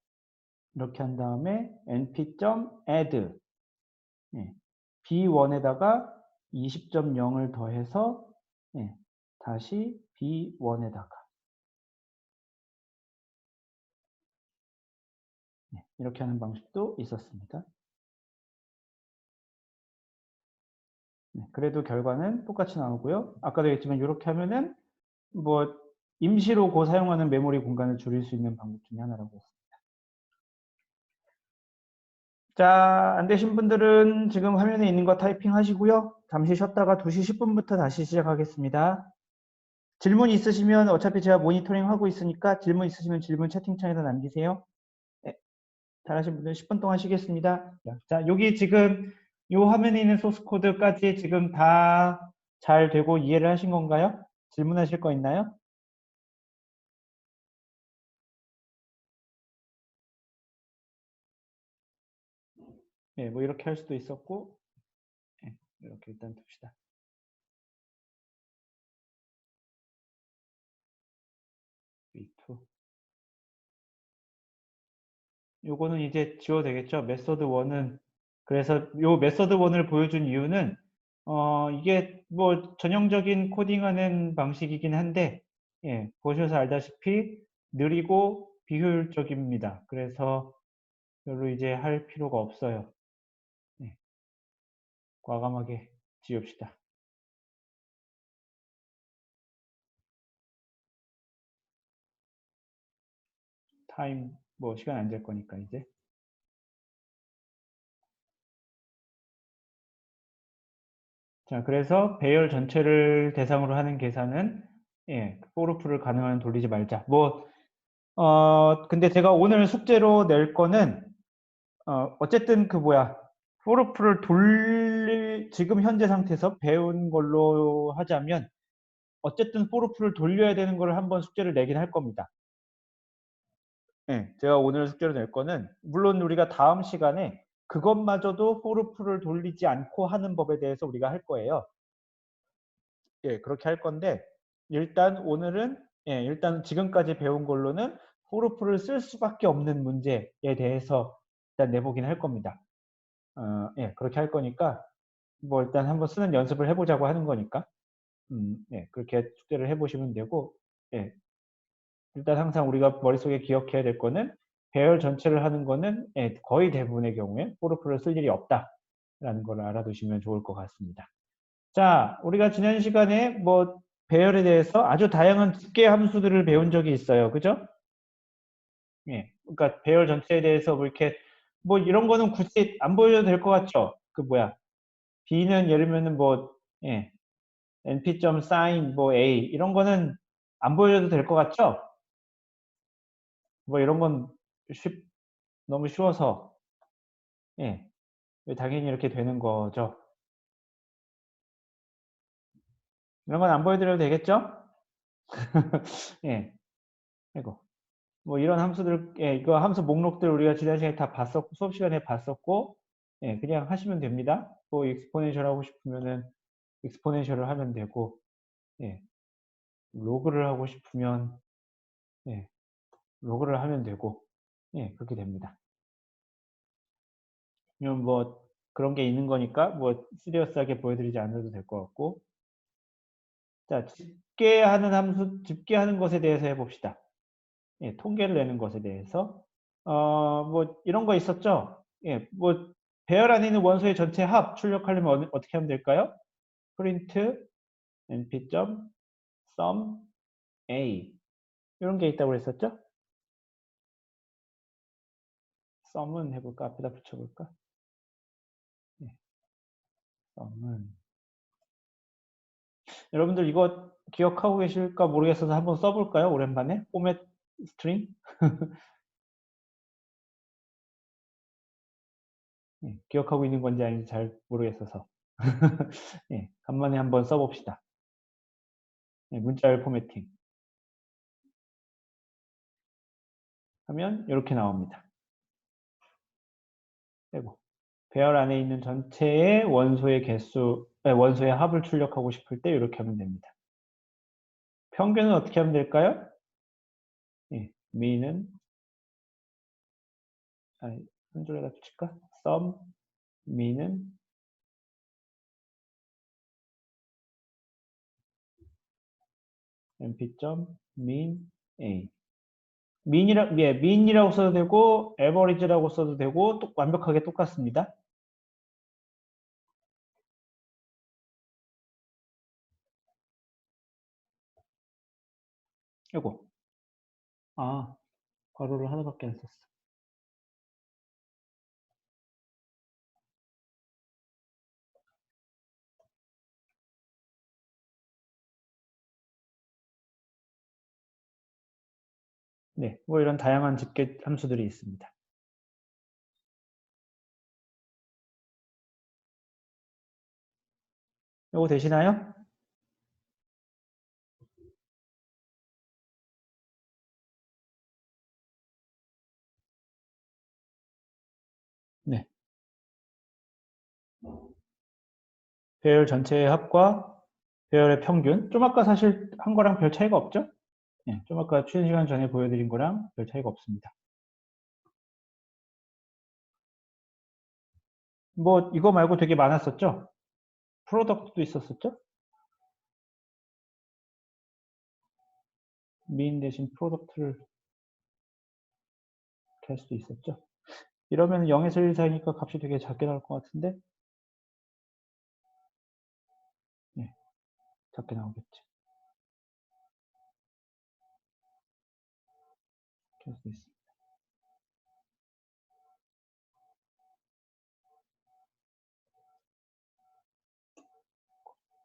이렇게 한 다음에 np.add b1에다가 20.0을 더해서 다시 b1에다가 이렇게 하는 방식도 있었습니다. 그래도 결과는 똑같이 나오고요. 아까도 얘기했지만 이렇게 하면은 뭐 임시로 사용하는 메모리 공간을 줄일 수 있는 방법 중에 하나라고 했습니다. 자, 안 되신 분들은 지금 화면에 있는 거 타이핑 하시고요. 잠시 쉬었다가 2시 10분부터 다시 시작하겠습니다. 질문 있으시면 어차피 제가 모니터링 하고 있으니까 질문 있으시면 질문 채팅창에다 남기세요. 네, 잘하신 분들 10분 동안 쉬겠습니다. 자, 여기 지금 요 화면에 있는 소스 코드까지 지금 다 잘 되고 이해를 하신 건가요? 질문하실 거 있나요? 예, 뭐 이렇게 할 수도 있었고, 예, 이렇게 일단 둡시다. v2. 요거는 이제 지워도 되겠죠? 메소드 1은, 그래서 요 메소드 1을 보여준 이유는, 이게 뭐 전형적인 코딩하는 방식이긴 한데, 예, 보셔서 알다시피 느리고 비효율적입니다. 그래서 별로 이제 할 필요가 없어요. 예, 과감하게 지웁시다. 타임, 뭐 시간 안 될 거니까 이제. 자, 그래서 배열 전체를 대상으로 하는 계산은, 예, 포르프를 가능한 돌리지 말자. 뭐, 근데 제가 오늘 숙제로 낼 거는, 어쨌든 그 뭐야, 포르프를 지금 현재 상태에서 배운 걸로 하자면, 어쨌든 포르프를 돌려야 되는 걸 한번 숙제를 내긴 할 겁니다. 예, 제가 오늘 숙제로 낼 거는, 물론 우리가 다음 시간에 그것마저도 포르프를 돌리지 않고 하는 법에 대해서 우리가 할 거예요. 예, 그렇게 할 건데, 일단 오늘은, 예, 일단 지금까지 배운 걸로는 포르프를 쓸 수밖에 없는 문제에 대해서 일단 내보긴 할 겁니다. 예, 그렇게 할 거니까, 뭐 일단 한번 쓰는 연습을 해보자고 하는 거니까, 예, 그렇게 숙제를 해보시면 되고, 예, 일단 항상 우리가 머릿속에 기억해야 될 거는, 배열 전체를 하는 거는, 예, 거의 대부분의 경우에 포르프를 쓸 일이 없다라는 걸 알아두시면 좋을 것 같습니다. 자, 우리가 지난 시간에 뭐 배열에 대해서 아주 다양한 집계 함수들을 배운 적이 있어요. 그죠? 예. 그러니까 배열 전체에 대해서 뭐 이렇게 뭐 이런 거는 굳이 안 보여도 될 것 같죠? 그 뭐야? B는 예를 들면은 뭐 예. np.sin 뭐 A 이런 거는 안 보여줘도 될 것 같죠? 뭐 이런 건 너무 쉬워서 예. 당연히 이렇게 되는 거죠. 이런 건 안 보여드려도 되겠죠? 예. 아이고. 뭐 이런 함수들, 예, 이거 함수 목록들 우리가 지난 시간에 다 봤었고, 수업 시간에 봤었고, 예, 그냥 하시면 됩니다. 뭐 익스포넨셜 하고 싶으면은 익스포넨셜을 하면 되고, 예, 로그를 하고 싶으면, 예, 로그를 하면 되고, 예, 그렇게 됩니다. 그러면 뭐 그런 게 있는 거니까 뭐 시리어스하게 보여드리지 않아도 될 것 같고, 자, 집계하는 것에 대해서 해봅시다. 예, 통계를 내는 것에 대해서. 뭐, 이런 거 있었죠? 예, 뭐, 배열 안에 있는 원소의 전체 합 출력하려면 어떻게 하면 될까요? print np.sum a. 이런 게 있다고 그랬었죠? sum은 해볼까? 앞에다 붙여볼까? 예, sum은. 여러분들 이거 기억하고 계실까 모르겠어서 한번 써볼까요? 오랜만에? 포맷 스트링? 예, 기억하고 있는 건지 아닌지 잘 모르겠어서. 예, 간만에 한번 써봅시다. 예, 문자열 포매팅. 하면 이렇게 나옵니다. 빼고. 배열 안에 있는 전체의 원소의 개수, 원소의 합을 출력하고 싶을 때 이렇게 하면 됩니다. 평균은 어떻게 하면 될까요? 예, mean은 한 줄에다 붙일까? sum mean은 np.mean a. mean이라고 써도 되고 average라고 써도 되고 완벽하게 똑같습니다. 이거 괄호를 하나밖에 안 썼어. 네, 뭐 이런 다양한 집계 함수들이 있습니다. 이거 되시나요? 네. 배열 전체의 합과 배열의 평균. 좀 아까 사실 한 거랑 별 차이가 없죠? 예, 좀 아까 쉬는 시간 전에 보여드린 거랑 별 차이가 없습니다. 뭐 이거 말고 되게 많았었죠? 프로덕트도 있었었죠? 민 대신 프로덕트를 할 수도 있었죠? 이러면 0에서 1 사이니까 값이 되게 작게 나올 것 같은데? 네, 작게 나오겠지. 이렇게 할 수 있습니다.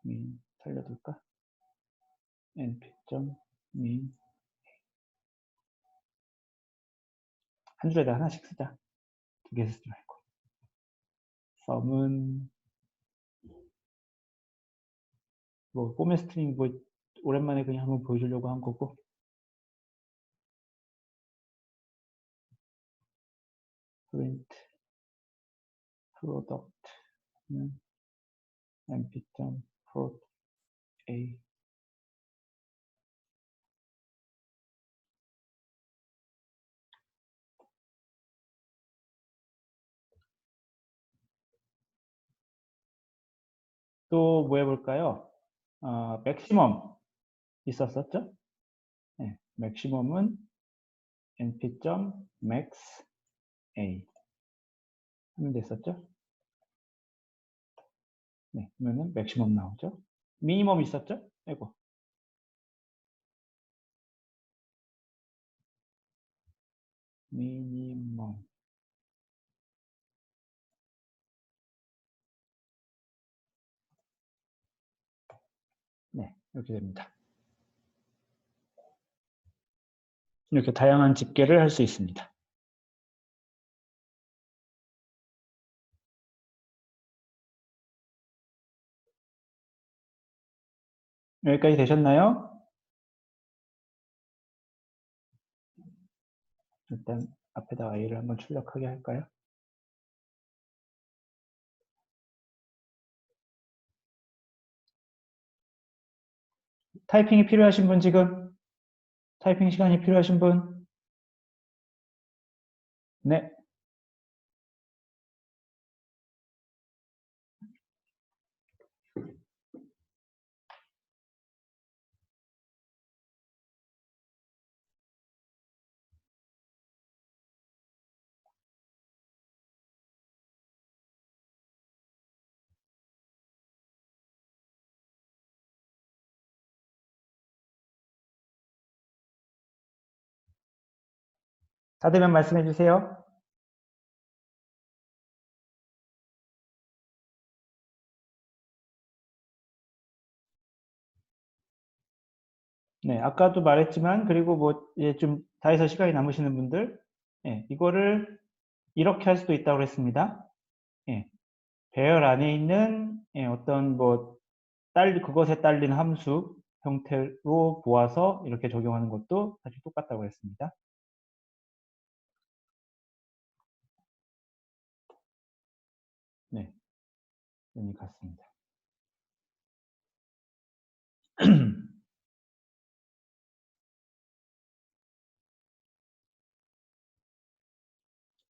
민 살려둘까? np.min 한 줄에다 하나씩 쓰자. 두 개 쓰지 말고. sum은 뭐 포맷 스트링 뭐 오랜만에 그냥 한번 보여주려고 한 거고. print product는 np.prod a 또 뭐 해볼까요? 맥시멈 있었었죠? 네, 맥시멈은 np.max a 하면 됐었죠? 네, 그러면은 맥시멈 나오죠? 미니멈 있었죠? 이거 미니멈. 네, 이렇게 됩니다. 이렇게 다양한 집계를 할 수 있습니다. 여기까지 되셨나요? 일단 앞에다 A를 한번 출력하게 할까요? 타이핑이 필요하신 분 지금? 타이핑 시간이 필요하신 분? 네. 다 되면 말씀해 주세요. 네, 아까도 말했지만 그리고 뭐 이제 좀 다 해서 시간이 남으시는 분들, 예, 이거를 이렇게 할 수도 있다고 했습니다. 예, 배열 안에 있는 예, 어떤 뭐 그것에 딸린 함수 형태로 보아서 이렇게 적용하는 것도 사실 똑같다고 했습니다. 네, 의미 같습니다.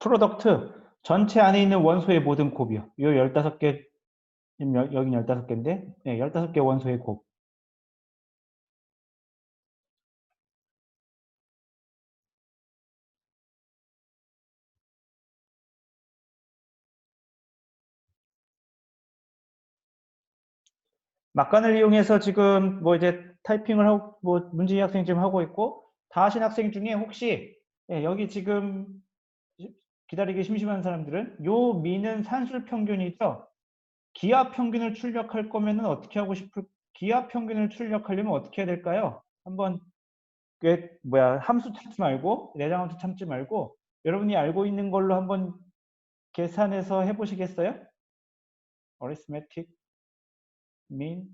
프로덕트 전체 안에 있는 원소의 모든 곱이요. 요 15개, 여긴 15개인데, 네, 15개 원소의 곱. 막간을 이용해서 지금 뭐 이제 타이핑을 하고, 뭐 문진이 학생 지금 하고 있고, 다 하신 학생 중에 혹시, 예, 여기 지금 기다리기 심심한 사람들은 요 미는 산술 평균이죠. 기하 평균을 출력할 거면은 어떻게 하고 기하 평균을 출력하려면 어떻게 해야 될까요? 한번 함수 찾지 말고 내장 함수 찾지 말고 여러분이 알고 있는 걸로 한번 계산해서 해보시겠어요? arithmetic mean,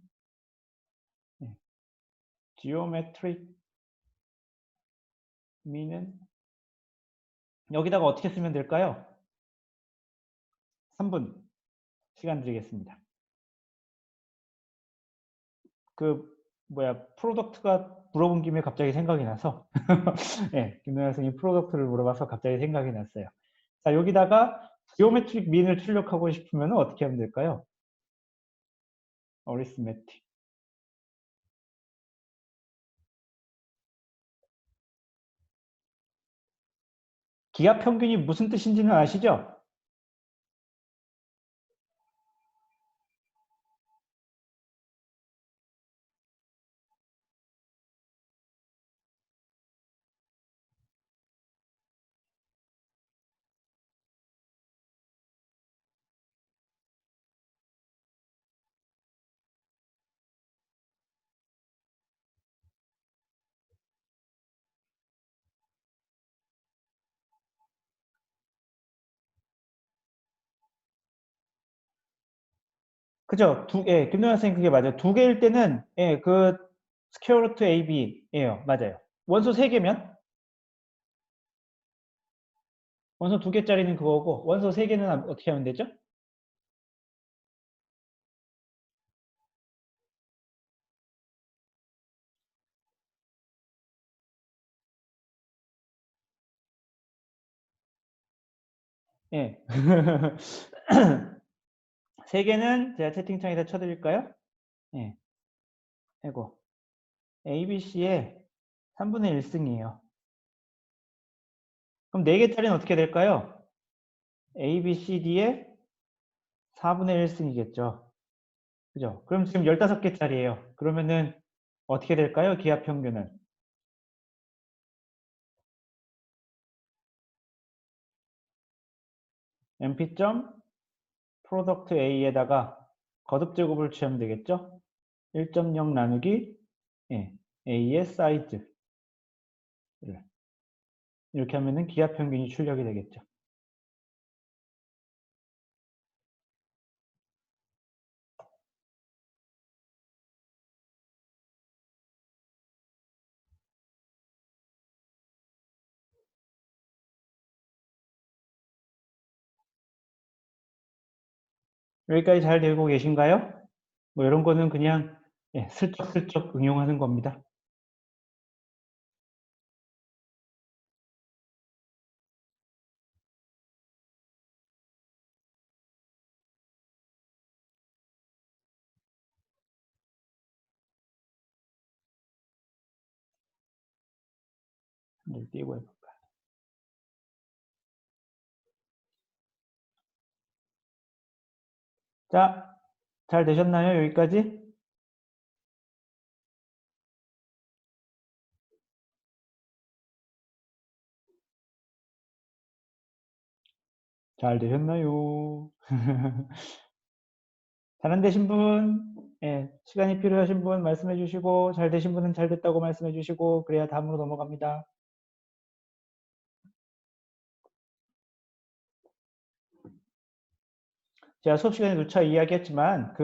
geometric mean은 여기다가 어떻게 쓰면 될까요? 3분 시간 드리겠습니다. 그 뭐야 프로덕트가 물어본 김에 갑자기 생각이 나서 예, 김노현 선생님 프로덕트를 물어봐서 갑자기 생각이 났어요. 자, 여기다가 지오메트릭 민을 출력하고 싶으면 어떻게 하면 될까요? 어리스메틱. 기하 평균이 무슨 뜻인지는 아시죠? 그죠? 예, 김동현 선생님 그게 맞아요. 두 개일 때는 예, 그 스퀘어 루트 AB예요. 맞아요. 원소 세 개면 원소 두 개짜리는 그거고 원소 세 개는 어떻게 하면 되죠? 예. 세 개는 제가 채팅창에다 쳐드릴까요? 예. 아이고. ABC의 3분의 1승이에요. 그럼 4개짜리는 어떻게 될까요? ABCD의 4분의 1승이겠죠. 그죠? 그럼 지금 15개짜리예요. 그러면은 어떻게 될까요? 기하 평균은. np. 프로덕트 A에다가 거듭 제곱을 취하면 되겠죠? 1.0 나누기 예, A의 사이즈 이렇게 하면은 기하 평균이 출력이 되겠죠. 여기까지 잘 되고 계신가요? 뭐 이런 거는 그냥 예, 슬쩍슬쩍 응용하는 겁니다. 띄고 해볼까. 자, 잘 되셨나요? 여기까지? 잘 되셨나요? 잘 안 되신 분, 예, 시간이 필요하신 분 말씀해 주시고, 잘 되신 분은 잘 됐다고 말씀해 주시고, 그래야 다음으로 넘어갑니다. 제가 수업 시간에 누차 이야기했지만,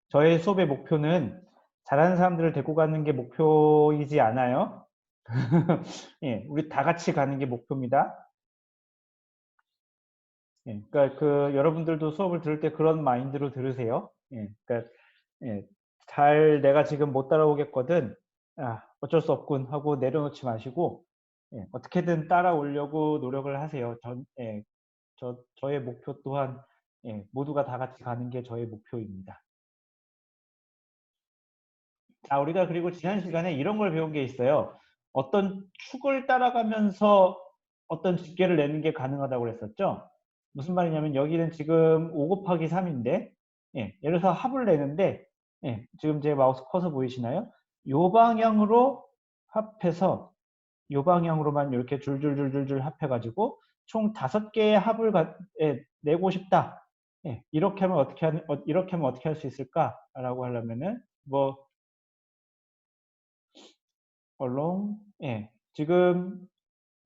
저의 수업의 목표는 잘하는 사람들을 데리고 가는 게 목표이지 않아요. 예, 우리 다 같이 가는 게 목표입니다. 예, 그러니까 여러분들도 수업을 들을 때 그런 마인드로 들으세요. 예, 그러니까 예, 내가 지금 못 따라오겠거든. 아, 어쩔 수 없군 하고 내려놓지 마시고 예, 어떻게든 따라오려고 노력을 하세요. 예, 저의 목표 또한 예, 모두가 다 같이 가는 게 저의 목표입니다. 자, 우리가 그리고 지난 시간에 이런 걸 배운 게 있어요. 어떤 축을 따라가면서 어떤 집계를 내는 게 가능하다고 그랬었죠. 무슨 말이냐면 여기는 지금 5 곱하기 3인데 예, 예를 들어서 합을 내는데 예, 지금 제 마우스 커서 보이시나요? 요 방향으로 합해서 요 방향으로만 이렇게 줄줄줄줄줄 합해가지고 총 5개의 합을 내고 싶다. 예, 이렇게 하면 어떻게 할 수 있을까라고 하려면은 뭐 along 예, 지금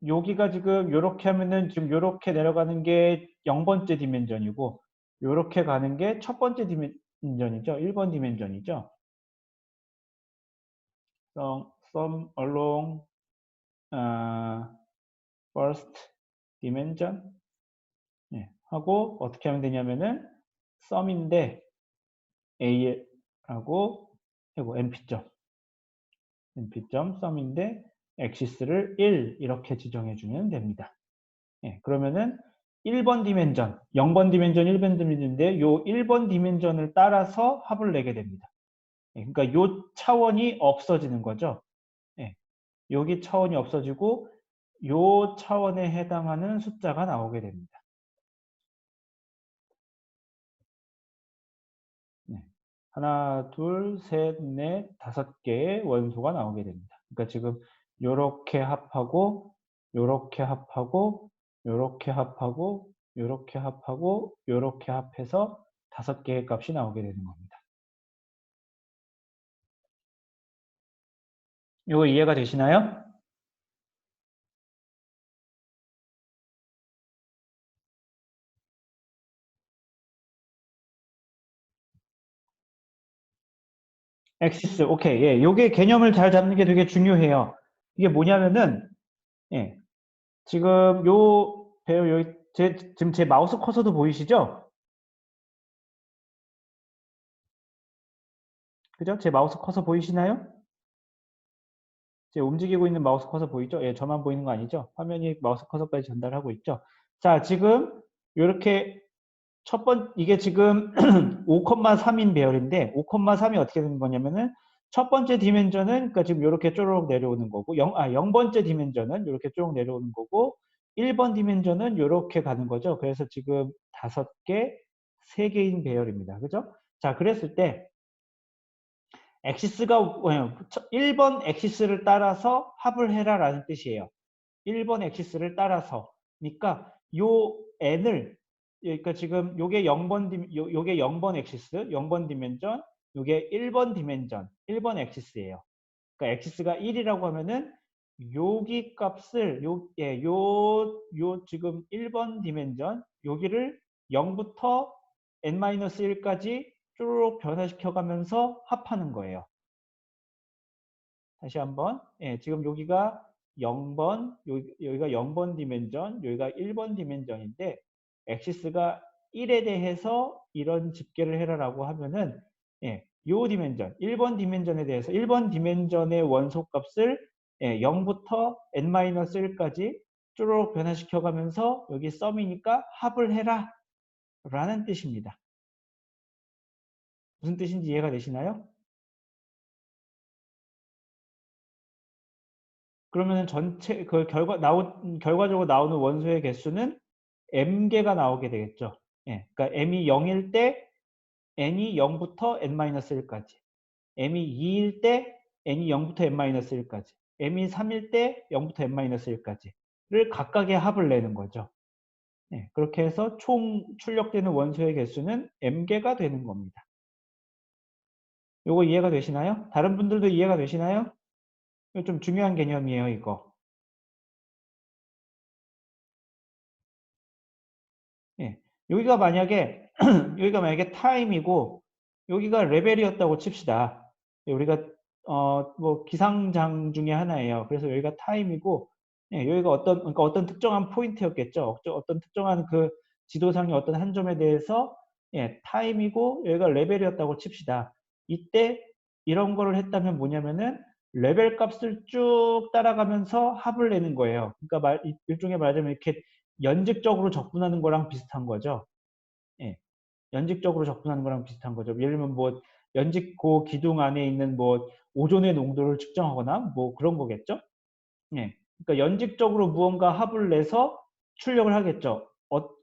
여기가 지금 요렇게 하면은 지금 요렇게 내려가는 게 0번째 디멘전이고 요렇게 가는 게 첫 번째 디멘전이죠. 1번 디멘전이죠. Sum along first dimension 예, 하고 어떻게 하면 되냐면은 sum인데 A하고 이거 np점 np점sum인데 axis를 1 이렇게 지정해 주면 됩니다. 예, 그러면은 1번 디멘전, 0번 디멘전, 1번 디멘전인데 요 1번 디멘전을 따라서 합을 내게 됩니다. 예, 그러니까 요 차원이 없어지는 거죠. 예, 여기 차원이 없어지고 요 차원에 해당하는 숫자가 나오게 됩니다. 네. 하나, 둘, 셋, 넷, 5개의 원소가 나오게 됩니다. 그러니까 지금 요렇게 합하고 요렇게 합하고 요렇게 합하고 요렇게 합하고 요렇게 합해서 5개의 값이 나오게 되는 겁니다. 요거 이해가 되시나요? 엑시스, 오케이. 예, 요게 개념을 잘 잡는 게 되게 중요해요. 이게 뭐냐면은, 예, 지금 요, 배우, 여기, 지금 제 마우스 커서도 보이시죠? 그죠? 제 마우스 커서 보이시나요? 제 움직이고 있는 마우스 커서 보이죠? 예, 저만 보이는 거 아니죠? 화면이 마우스 커서까지 전달하고 있죠? 자, 지금 요렇게 이게 지금 5,3인 배열인데 5,3이 어떻게 되는 거냐면은 첫 번째 디멘전은 그러니까 지금 요렇게 쪼르륵 내려오는 거고 0번째 디멘전은 요렇게 쭉 내려오는 거고 1번 디멘전은 요렇게 가는 거죠. 그래서 지금 5개, 3개인 배열입니다. 그죠? 자, 그랬을 때 엑시스가 1번 엑시스를 따라서 합을 해라라는 뜻이에요. 1번 엑시스를 따라서. 그러니까 요 n을 그러니까 지금 요게 0번 요게 0번 엑시스, 0번 디멘전, 요게 1번 디멘전, 1번 엑시스예요. 그러니까 엑시스가 1이라고 하면은 여기 값을 요 지금 1번 디멘전 여기를 0부터 n-1까지 쭉 변화시켜 가면서 합하는 거예요. 다시 한번. 예, 지금 여기가 0번, 여기가 0번 디멘전, 여기가 1번 디멘전인데 엑시스가 1에 대해서 이런 집계를 해라라고 하면은 예, 요 디멘전, 1번 디멘전에 대해서 1번 디멘전의 원소 값을 예, 0부터 n-1까지 쭉 변화시켜 가면서 여기 썸이니까 합을 해라 라는 뜻입니다. 무슨 뜻인지 이해가 되시나요? 그러면 전체 결과적으로 나오는 원소의 개수는 m개가 나오게 되겠죠. 예, 그러니까 m이 0일 때 n이 0부터 n-1까지, m이 2일 때 n이 0부터 n-1까지, m이 3일 때 0부터 n-1까지를 각각의 합을 내는 거죠. 예, 그렇게 해서 총 출력되는 원소의 개수는 m개가 되는 겁니다. 요거 이해가 되시나요? 다른 분들도 이해가 되시나요? 이거 좀 중요한 개념이에요, 이거. 예. 여기가 만약에 여기가 만약에 타임이고 여기가 레벨이었다고 칩시다. 예, 우리가 뭐 기상장 중에 하나예요. 그래서 여기가 타임이고 예, 여기가 그러니까 어떤 특정한 포인트였겠죠. 어떤 특정한 그 지도상의 어떤 한 점에 대해서 예, 타임이고 여기가 레벨이었다고 칩시다. 이때 이런 거를 했다면 뭐냐면은 레벨 값을 쭉 따라가면서 합을 내는 거예요. 그러니까 일종의 말하자면 이렇게 연직적으로 접근하는 거랑 비슷한 거죠. 예. 연직적으로 접근하는 거랑 비슷한 거죠. 예를 들면 뭐 연직고 기둥 안에 있는 뭐 오존의 농도를 측정하거나 뭐 그런 거겠죠. 예. 그러니까 연직적으로 무언가 합을 내서 출력을 하겠죠.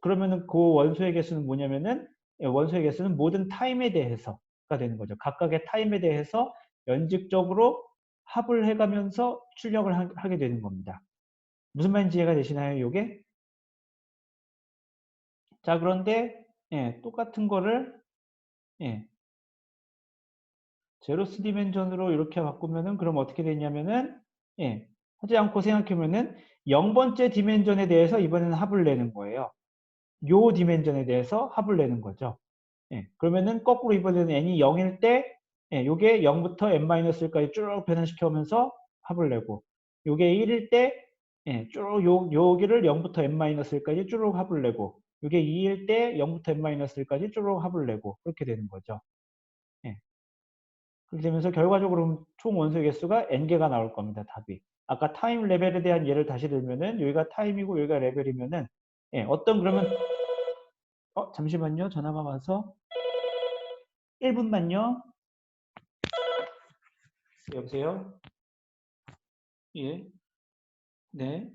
그러면은 그 원소의 개수는 뭐냐면은 예, 원소의 개수는 모든 타임에 대해서가 되는 거죠. 각각의 타임에 대해서 연직적으로 합을 해가면서 출력을 하게 되는 겁니다. 무슨 말인지 이해가 되시나요, 이게? 자, 그런데 예, 똑같은 거를 예, 제로스 디멘전으로 이렇게 바꾸면은 그럼 어떻게 되냐면은 예, 하지 않고 생각해보면은 0번째 디멘전에 대해서 이번에는 합을 내는 거예요. 요 디멘전에 대해서 합을 내는 거죠. 예, 그러면은 거꾸로 이번에는 n이 0일 때 예, 요게 0부터 n-1까지 쭉 변환시켜오면서 합을 내고 요게 1일 때 예, 쭉 여기를 0부터 n-1까지 쭉 합을 내고 요게 2일 때 0부터 n-1까지 쭉 합을 내고 그렇게 되는 거죠. 예. 그렇게 되면서 결과적으로 총 원소의 개수가 n개가 나올 겁니다. 답이. 아까 타임 레벨에 대한 예를 다시 들면은 여기가 타임이고 여기가 레벨이면은 예, 어떤 그러면 잠시만요. 전화가 와서 1분만요. 여보세요? 예. 네.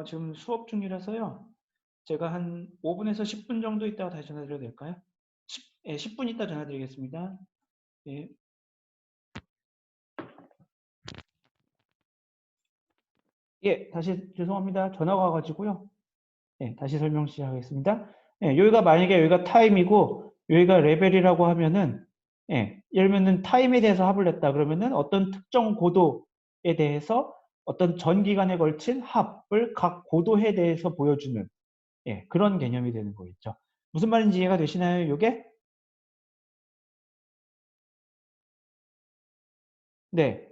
지금 수업 중이라서요. 제가 한 5분에서 10분 정도 있다가 다시 전화 드려도 될까요? 10분 있다 전화 드리겠습니다. 예. 예, 다시 죄송합니다. 전화가 와가지고요. 예, 다시 설명 시작하겠습니다. 예, 여기가 만약에 여기가 타임이고 여기가 레벨이라고 하면은 예, 예를 들면 타임에 대해서 합을 냈다 그러면은 어떤 특정 고도에 대해서 어떤 전 기간에 걸친 합을 각 고도에 대해서 보여주는 예, 그런 개념이 되는 거겠죠. 무슨 말인지 이해가 되시나요, 이게? 네.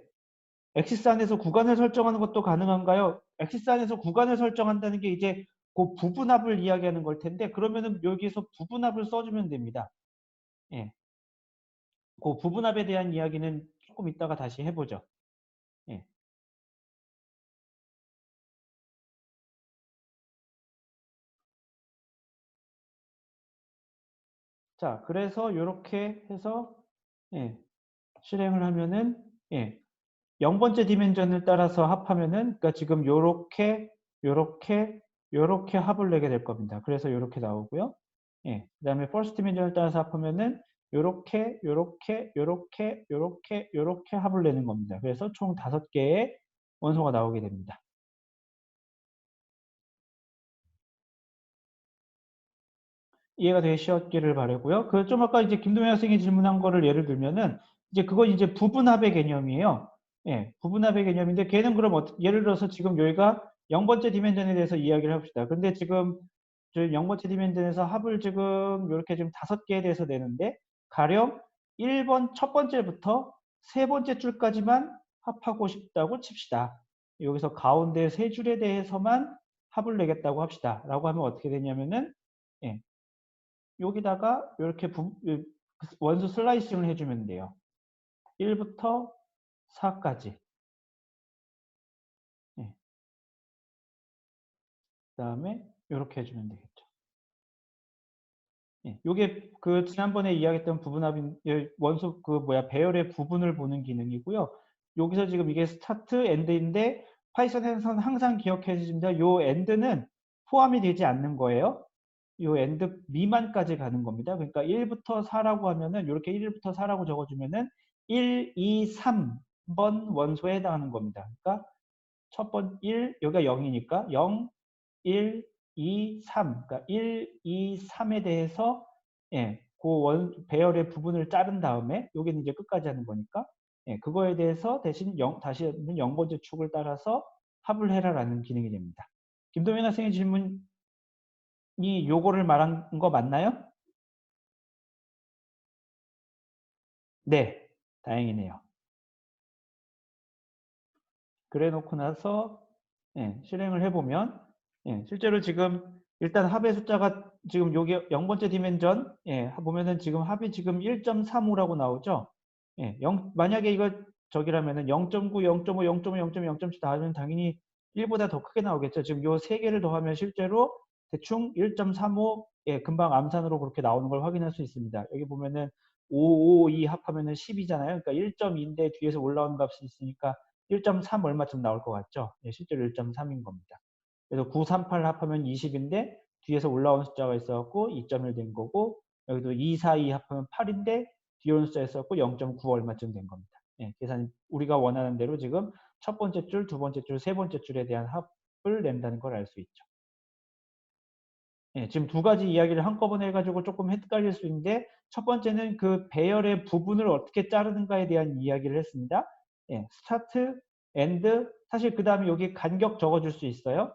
엑시스 안에서 구간을 설정하는 것도 가능한가요? 엑시스 안에서 구간을 설정한다는 게 이제 그 부분합을 이야기하는 걸 텐데 그러면은 여기에서 부분합을 써주면 됩니다. 예. 그 부분합에 대한 이야기는 조금 이따가 다시 해보죠. 예. 자, 그래서 이렇게 해서 예, 실행을 하면은 예, 0번째 디멘전을 따라서 합하면은 그러니까 지금 요렇게 합을 내게 될 겁니다. 그래서 요렇게 나오고요. 예. 그다음에 first 디멘전을 따라서 합하면은 요렇게 합을 내는 겁니다. 그래서 총 5개의 원소가 나오게 됩니다. 이해가 되셨기를 바라고요. 그 좀 아까 이제 김동현 학생이 질문한 거를 예를 들면은 이제 그건 이제 부분합의 개념이에요. 예, 부분합의 개념인데 걔는 그럼 예를 들어서 지금 여기가 0번째 디멘전에 대해서 이야기를 해봅시다. 근데 지금 저 0번째 디멘전에서 합을 지금 이렇게 지금 5개에 대해서 내는데 가령 1번 첫 번째부터 세 번째 줄까지만 합하고 싶다고 칩시다. 여기서 가운데 세 줄에 대해서만 합을 내겠다고 합시다. 라고 하면 어떻게 되냐면은 예, 여기다가 이렇게 원수 슬라이싱을 해주면 돼요. 1부터 4까지. 예. 그 다음에 이렇게 해주면 되겠죠. 예. 요게 그 지난번에 이야기했던 부분합인 원소 그 뭐야 배열의 부분을 보는 기능이고요. 여기서 지금 이게 스타트 엔드인데 파이썬에서는 항상 기억해 주십니다. 요 엔드는 포함이 되지 않는 거예요. 요 엔드 미만까지 가는 겁니다. 그러니까 1부터 4라고 하면은 이렇게 1부터 4라고 적어주면은 1, 2, 3번 원소에 해당하는 겁니다. 그러니까 첫 번 1, 여기가 0이니까 0, 1, 2, 3. 그러니까 1, 2, 3에 대해서 예, 배열의 부분을 자른 다음에 여기는 이제 끝까지 하는 거니까 예, 그거에 대해서 대신 다시는 0번째 축을 따라서 합을 해라라는 기능이 됩니다. 김도민 학생의 질문이 요거를 말한 거 맞나요? 네, 다행이네요. 그래 놓고 나서 예, 실행을 해보면 예, 실제로 지금 일단 합의 숫자가 지금 여기 0번째 디멘전 예, 보면은 지금 합이 지금 1.35라고 나오죠. 예, 만약에 이거 저기라면은 0.9, 0.5, 0.5, 0.2, 0.7 다 하면 당연히 1보다 더 크게 나오겠죠. 지금 요 세 개를 더하면 실제로 대충 1.35 예, 금방 암산으로 그렇게 나오는 걸 확인할 수 있습니다. 여기 보면은 5, 5, 2 합하면은 10이잖아요. 그러니까 1.2인데 뒤에서 올라온 값이 있으니까 1.3 얼마쯤 나올 것 같죠? 예, 실제로 1.3인 겁니다. 그래서 938 합하면 20인데 뒤에서 올라온 숫자가 있어갖고 2.1 된 거고 여기도 242 합하면 8인데 뒤에 온 숫자 있어갖고 0.9 얼마쯤 된 겁니다. 예, 계산 우리가 원하는 대로 지금 첫 번째 줄, 두 번째 줄, 세 번째 줄에 대한 합을 낸다는 걸 알 수 있죠. 예, 지금 두 가지 이야기를 한꺼번에 해가지고 조금 헷갈릴 수 있는데 첫 번째는 그 배열의 부분을 어떻게 자르는가에 대한 이야기를 했습니다. 예, 스타트, 엔드, 사실 그 다음에 여기 간격 적어줄 수 있어요.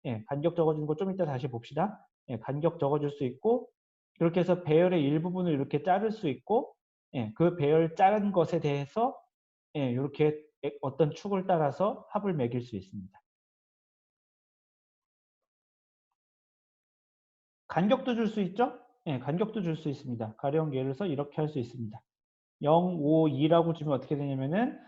예, 간격 적어주는 거 좀 이따 다시 봅시다. 예, 간격 적어줄 수 있고 이렇게 해서 배열의 일부분을 이렇게 자를 수 있고 예, 그 배열 자른 것에 대해서 예, 이렇게 어떤 축을 따라서 합을 매길 수 있습니다. 간격도 줄 수 있죠? 예, 간격도 줄 수 있습니다. 가령 예를 들어서 이렇게 할 수 있습니다. 052라고 주면 어떻게 되냐면은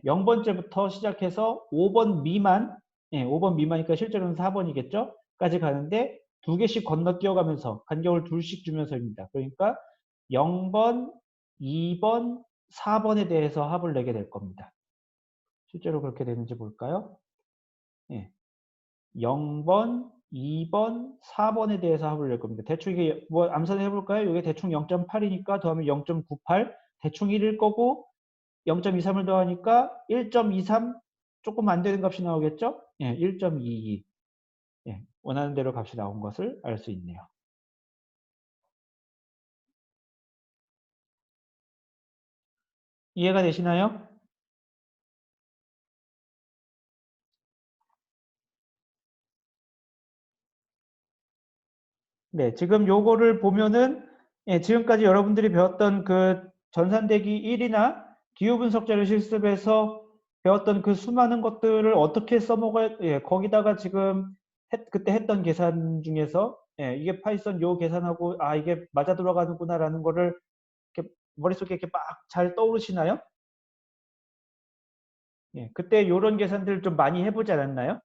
0번째부터 시작해서 5번 미만, 5번 미만이니까 실제로는 4번이겠죠? 까지 가는데 두 개씩 건너뛰어가면서 간격을 둘씩 주면서입니다. 그러니까 0번, 2번, 4번에 대해서 합을 내게 될 겁니다. 실제로 그렇게 되는지 볼까요? 0번, 2번, 4번에 대해서 합을 낼 겁니다. 대충 이게 뭐 암산을 해볼까요? 이게 대충 0.8이니까 더하면 0.98, 대충 1일 거고 0.23을 더하니까 1.23 조금 안 되는 값이 나오겠죠? 1.22. 원하는 대로 값이 나온 것을 알 수 있네요. 이해가 되시나요? 네, 지금 요거를 보면은 지금까지 여러분들이 배웠던 그 전산대기 1이나 기후분석 자료 실습에서 배웠던 그 수많은 것들을 어떻게 써먹어야, 거기다가 지금 그때 했던 계산 중에서 이게 파이썬 요 계산하고 아 이게 맞아 들어가는구나라는 거를 이렇게 머릿속에 이렇게 막 잘 떠오르시나요? 그때 요런 계산들 좀 많이 해보지 않았나요?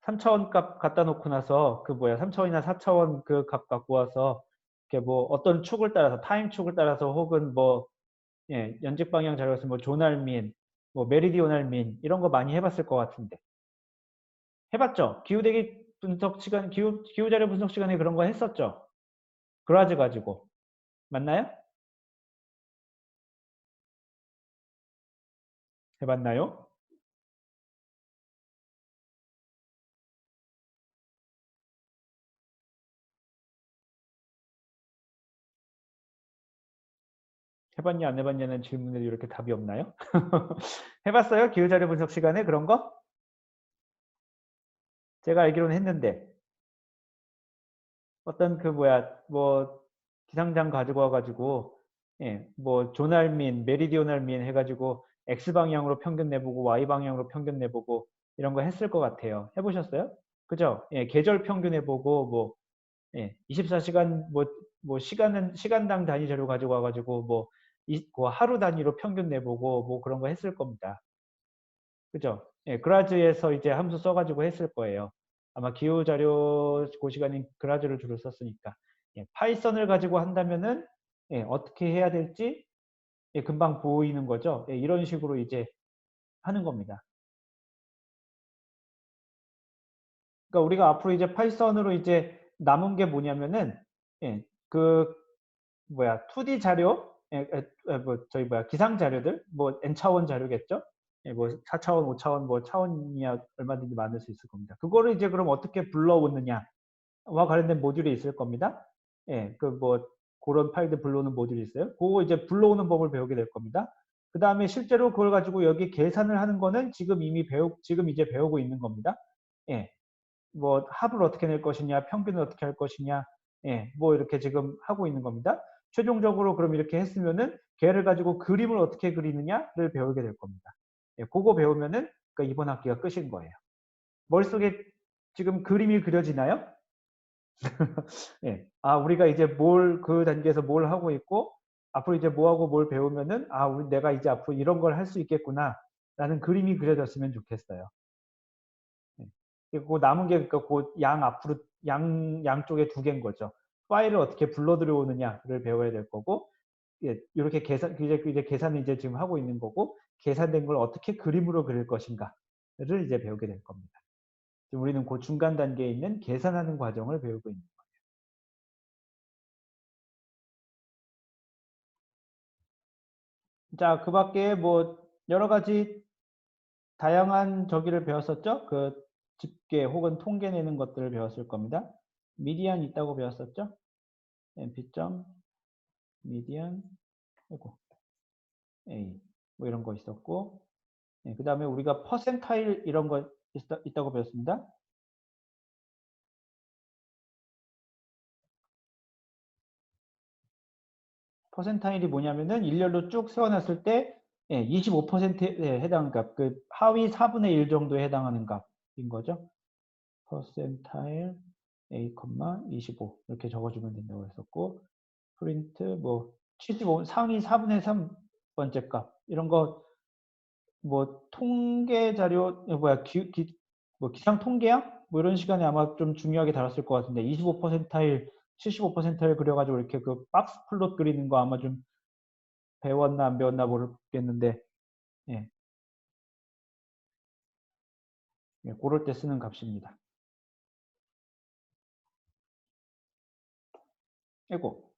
3차원 값 갖다 놓고 나서 그 뭐야 3차원이나 4차원 그 값 갖고 와서 이렇게 뭐 어떤 축을 따라서 타임 축을 따라서 혹은 뭐 연직 방향 자료에서 뭐 조날민, 뭐 메리디오날 민 이런 거 많이 해봤을 것 같은데 해봤죠? 기후대기 분석 시간 기후 자료 분석 시간에 그런 거 했었죠? 그라즈 가지고 맞나요? 해봤나요? 해봤냐 안 해봤냐는 질문에 이렇게 답이 없나요? 해봤어요? 기후 자료 분석 시간에 그런 거? 제가 알기로는 했는데 어떤 그 뭐야 뭐 기상장 가지고 와가지고 뭐 조날민, 메리디오날민 해가지고 X 방향으로 평균 내보고 Y 방향으로 평균 내보고 이런 거 했을 것 같아요. 해보셨어요? 그죠? 계절 평균 해보고 뭐 24시간 뭐 시간은 시간당 단위 자료 가지고 와가지고 뭐 하루 단위로 평균 내보고 뭐 그런 거 했을 겁니다. 그죠? 그라즈에서 이제 함수 써가지고 했을 거예요. 아마 기후 자료 그 시간에 그라즈를 주로 썼으니까. 파이썬을 가지고 한다면은 어떻게 해야 될지 금방 보이는 거죠. 이런 식으로 이제 하는 겁니다. 그러니까 우리가 앞으로 이제 파이썬으로 이제 남은 게 뭐냐면은 그 뭐야 2D 자료, 뭐 저희 뭐야 기상 자료들, 뭐 N차원 자료겠죠? 뭐 4차원, 5차원, 뭐 차원이야 얼마든지 많을 수 있을 겁니다. 그거를 이제 그럼 어떻게 불러오느냐와 관련된 모듈이 있을 겁니다. 그 뭐 그런 파일들 불러오는 모듈이 있어요. 그거 이제 불러오는 법을 배우게 될 겁니다. 그 다음에 실제로 그걸 가지고 여기 계산을 하는 거는 지금 이제 배우고 있는 겁니다. 예, 뭐 합을 어떻게 낼 것이냐, 평균을 어떻게 할 것이냐, 뭐 이렇게 지금 하고 있는 겁니다. 최종적으로 그럼 이렇게 했으면은 걔를 가지고 그림을 어떻게 그리느냐를 배우게 될 겁니다. 그거 배우면은 그러니까 이번 학기가 끝인 거예요. 머릿속에 지금 그림이 그려지나요? 아, 우리가 이제 그 단계에서 뭘 하고 있고 앞으로 이제 뭐 하고 뭘 배우면은 아, 내가 이제 앞으로 이런 걸 할 수 있겠구나 라는 그림이 그려졌으면 좋겠어요. 그리고 남은 게 그러니까 그양 앞으로 양쪽에 두 개인 거죠. 파일을 어떻게 불러 들여오느냐를 배워야 될 거고, 이렇게 이제 계산을 이제 지금 하고 있는 거고, 계산된 걸 어떻게 그림으로 그릴 것인가를 이제 배우게 될 겁니다. 지금 우리는 그 중간 단계에 있는 계산하는 과정을 배우고 있는 거예요. 자, 그 밖에 뭐 여러 가지 다양한 저기를 배웠었죠? 그 집계 혹은 통계 내는 것들을 배웠을 겁니다. 미디안 있다고 배웠었죠? np. 미디안 아이고, A 뭐 이런 거 있었고 그 다음에 우리가 퍼센타일 이런 거 있다고 배웠습니다. 퍼센타일이 뭐냐면은 일렬로 쭉 세워놨을 때 25%에 해당하는 값, 그 하위 4분의 1 정도에 해당하는 값인 거죠. 퍼센타일 A, 25 이렇게 적어주면 된다고 했었고 프린트 뭐 75 상위 4분의 3 번째 값 이런 거 뭐 통계 자료 뭐야 뭐 기상 통계야? 뭐 이런 시간에 아마 좀 중요하게 다뤘을 것 같은데 25%일 75%일 그려가지고 이렇게 그 박스 플롯 그리는 거 아마 좀 배웠나 안 배웠나 모르겠는데 예, 예 그럴 때 쓰는 값입니다. 에고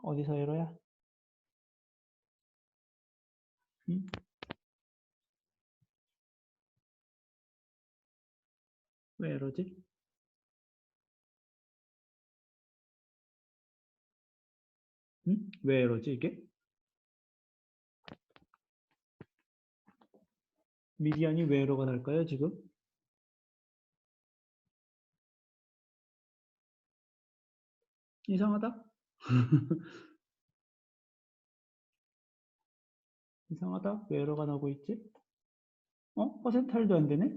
어디서 에러야? 응? 왜 에러지? 응? 왜 에러지 이게? 미디안이 왜 에러가 날까요 지금? 이상하다? 이상하다? 왜 에러가 나고 있지? 퍼센타일도 안 되네?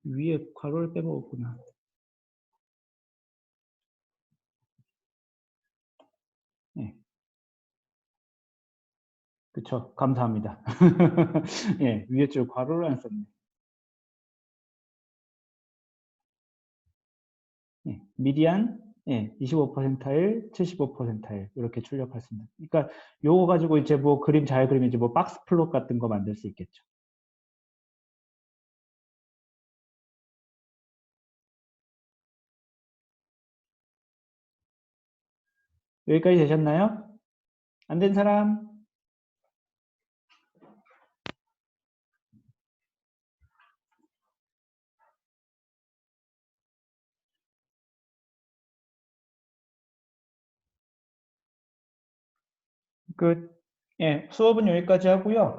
위에 괄호를 빼먹었구나. 네. 그쵸. 감사합니다. 예, 위에 줄 괄호를 안 썼네. 예, 미디안, 예, 25%일, 75%일, 이렇게 출력할 수 있는. 그러니까 요거 가지고 이제 뭐 그림 잘 그리면 이제 뭐 박스 플롯 같은 거 만들 수 있겠죠. 여기까지 되셨나요? 안 된 사람? 그, 예, 수업은 여기까지 하고요.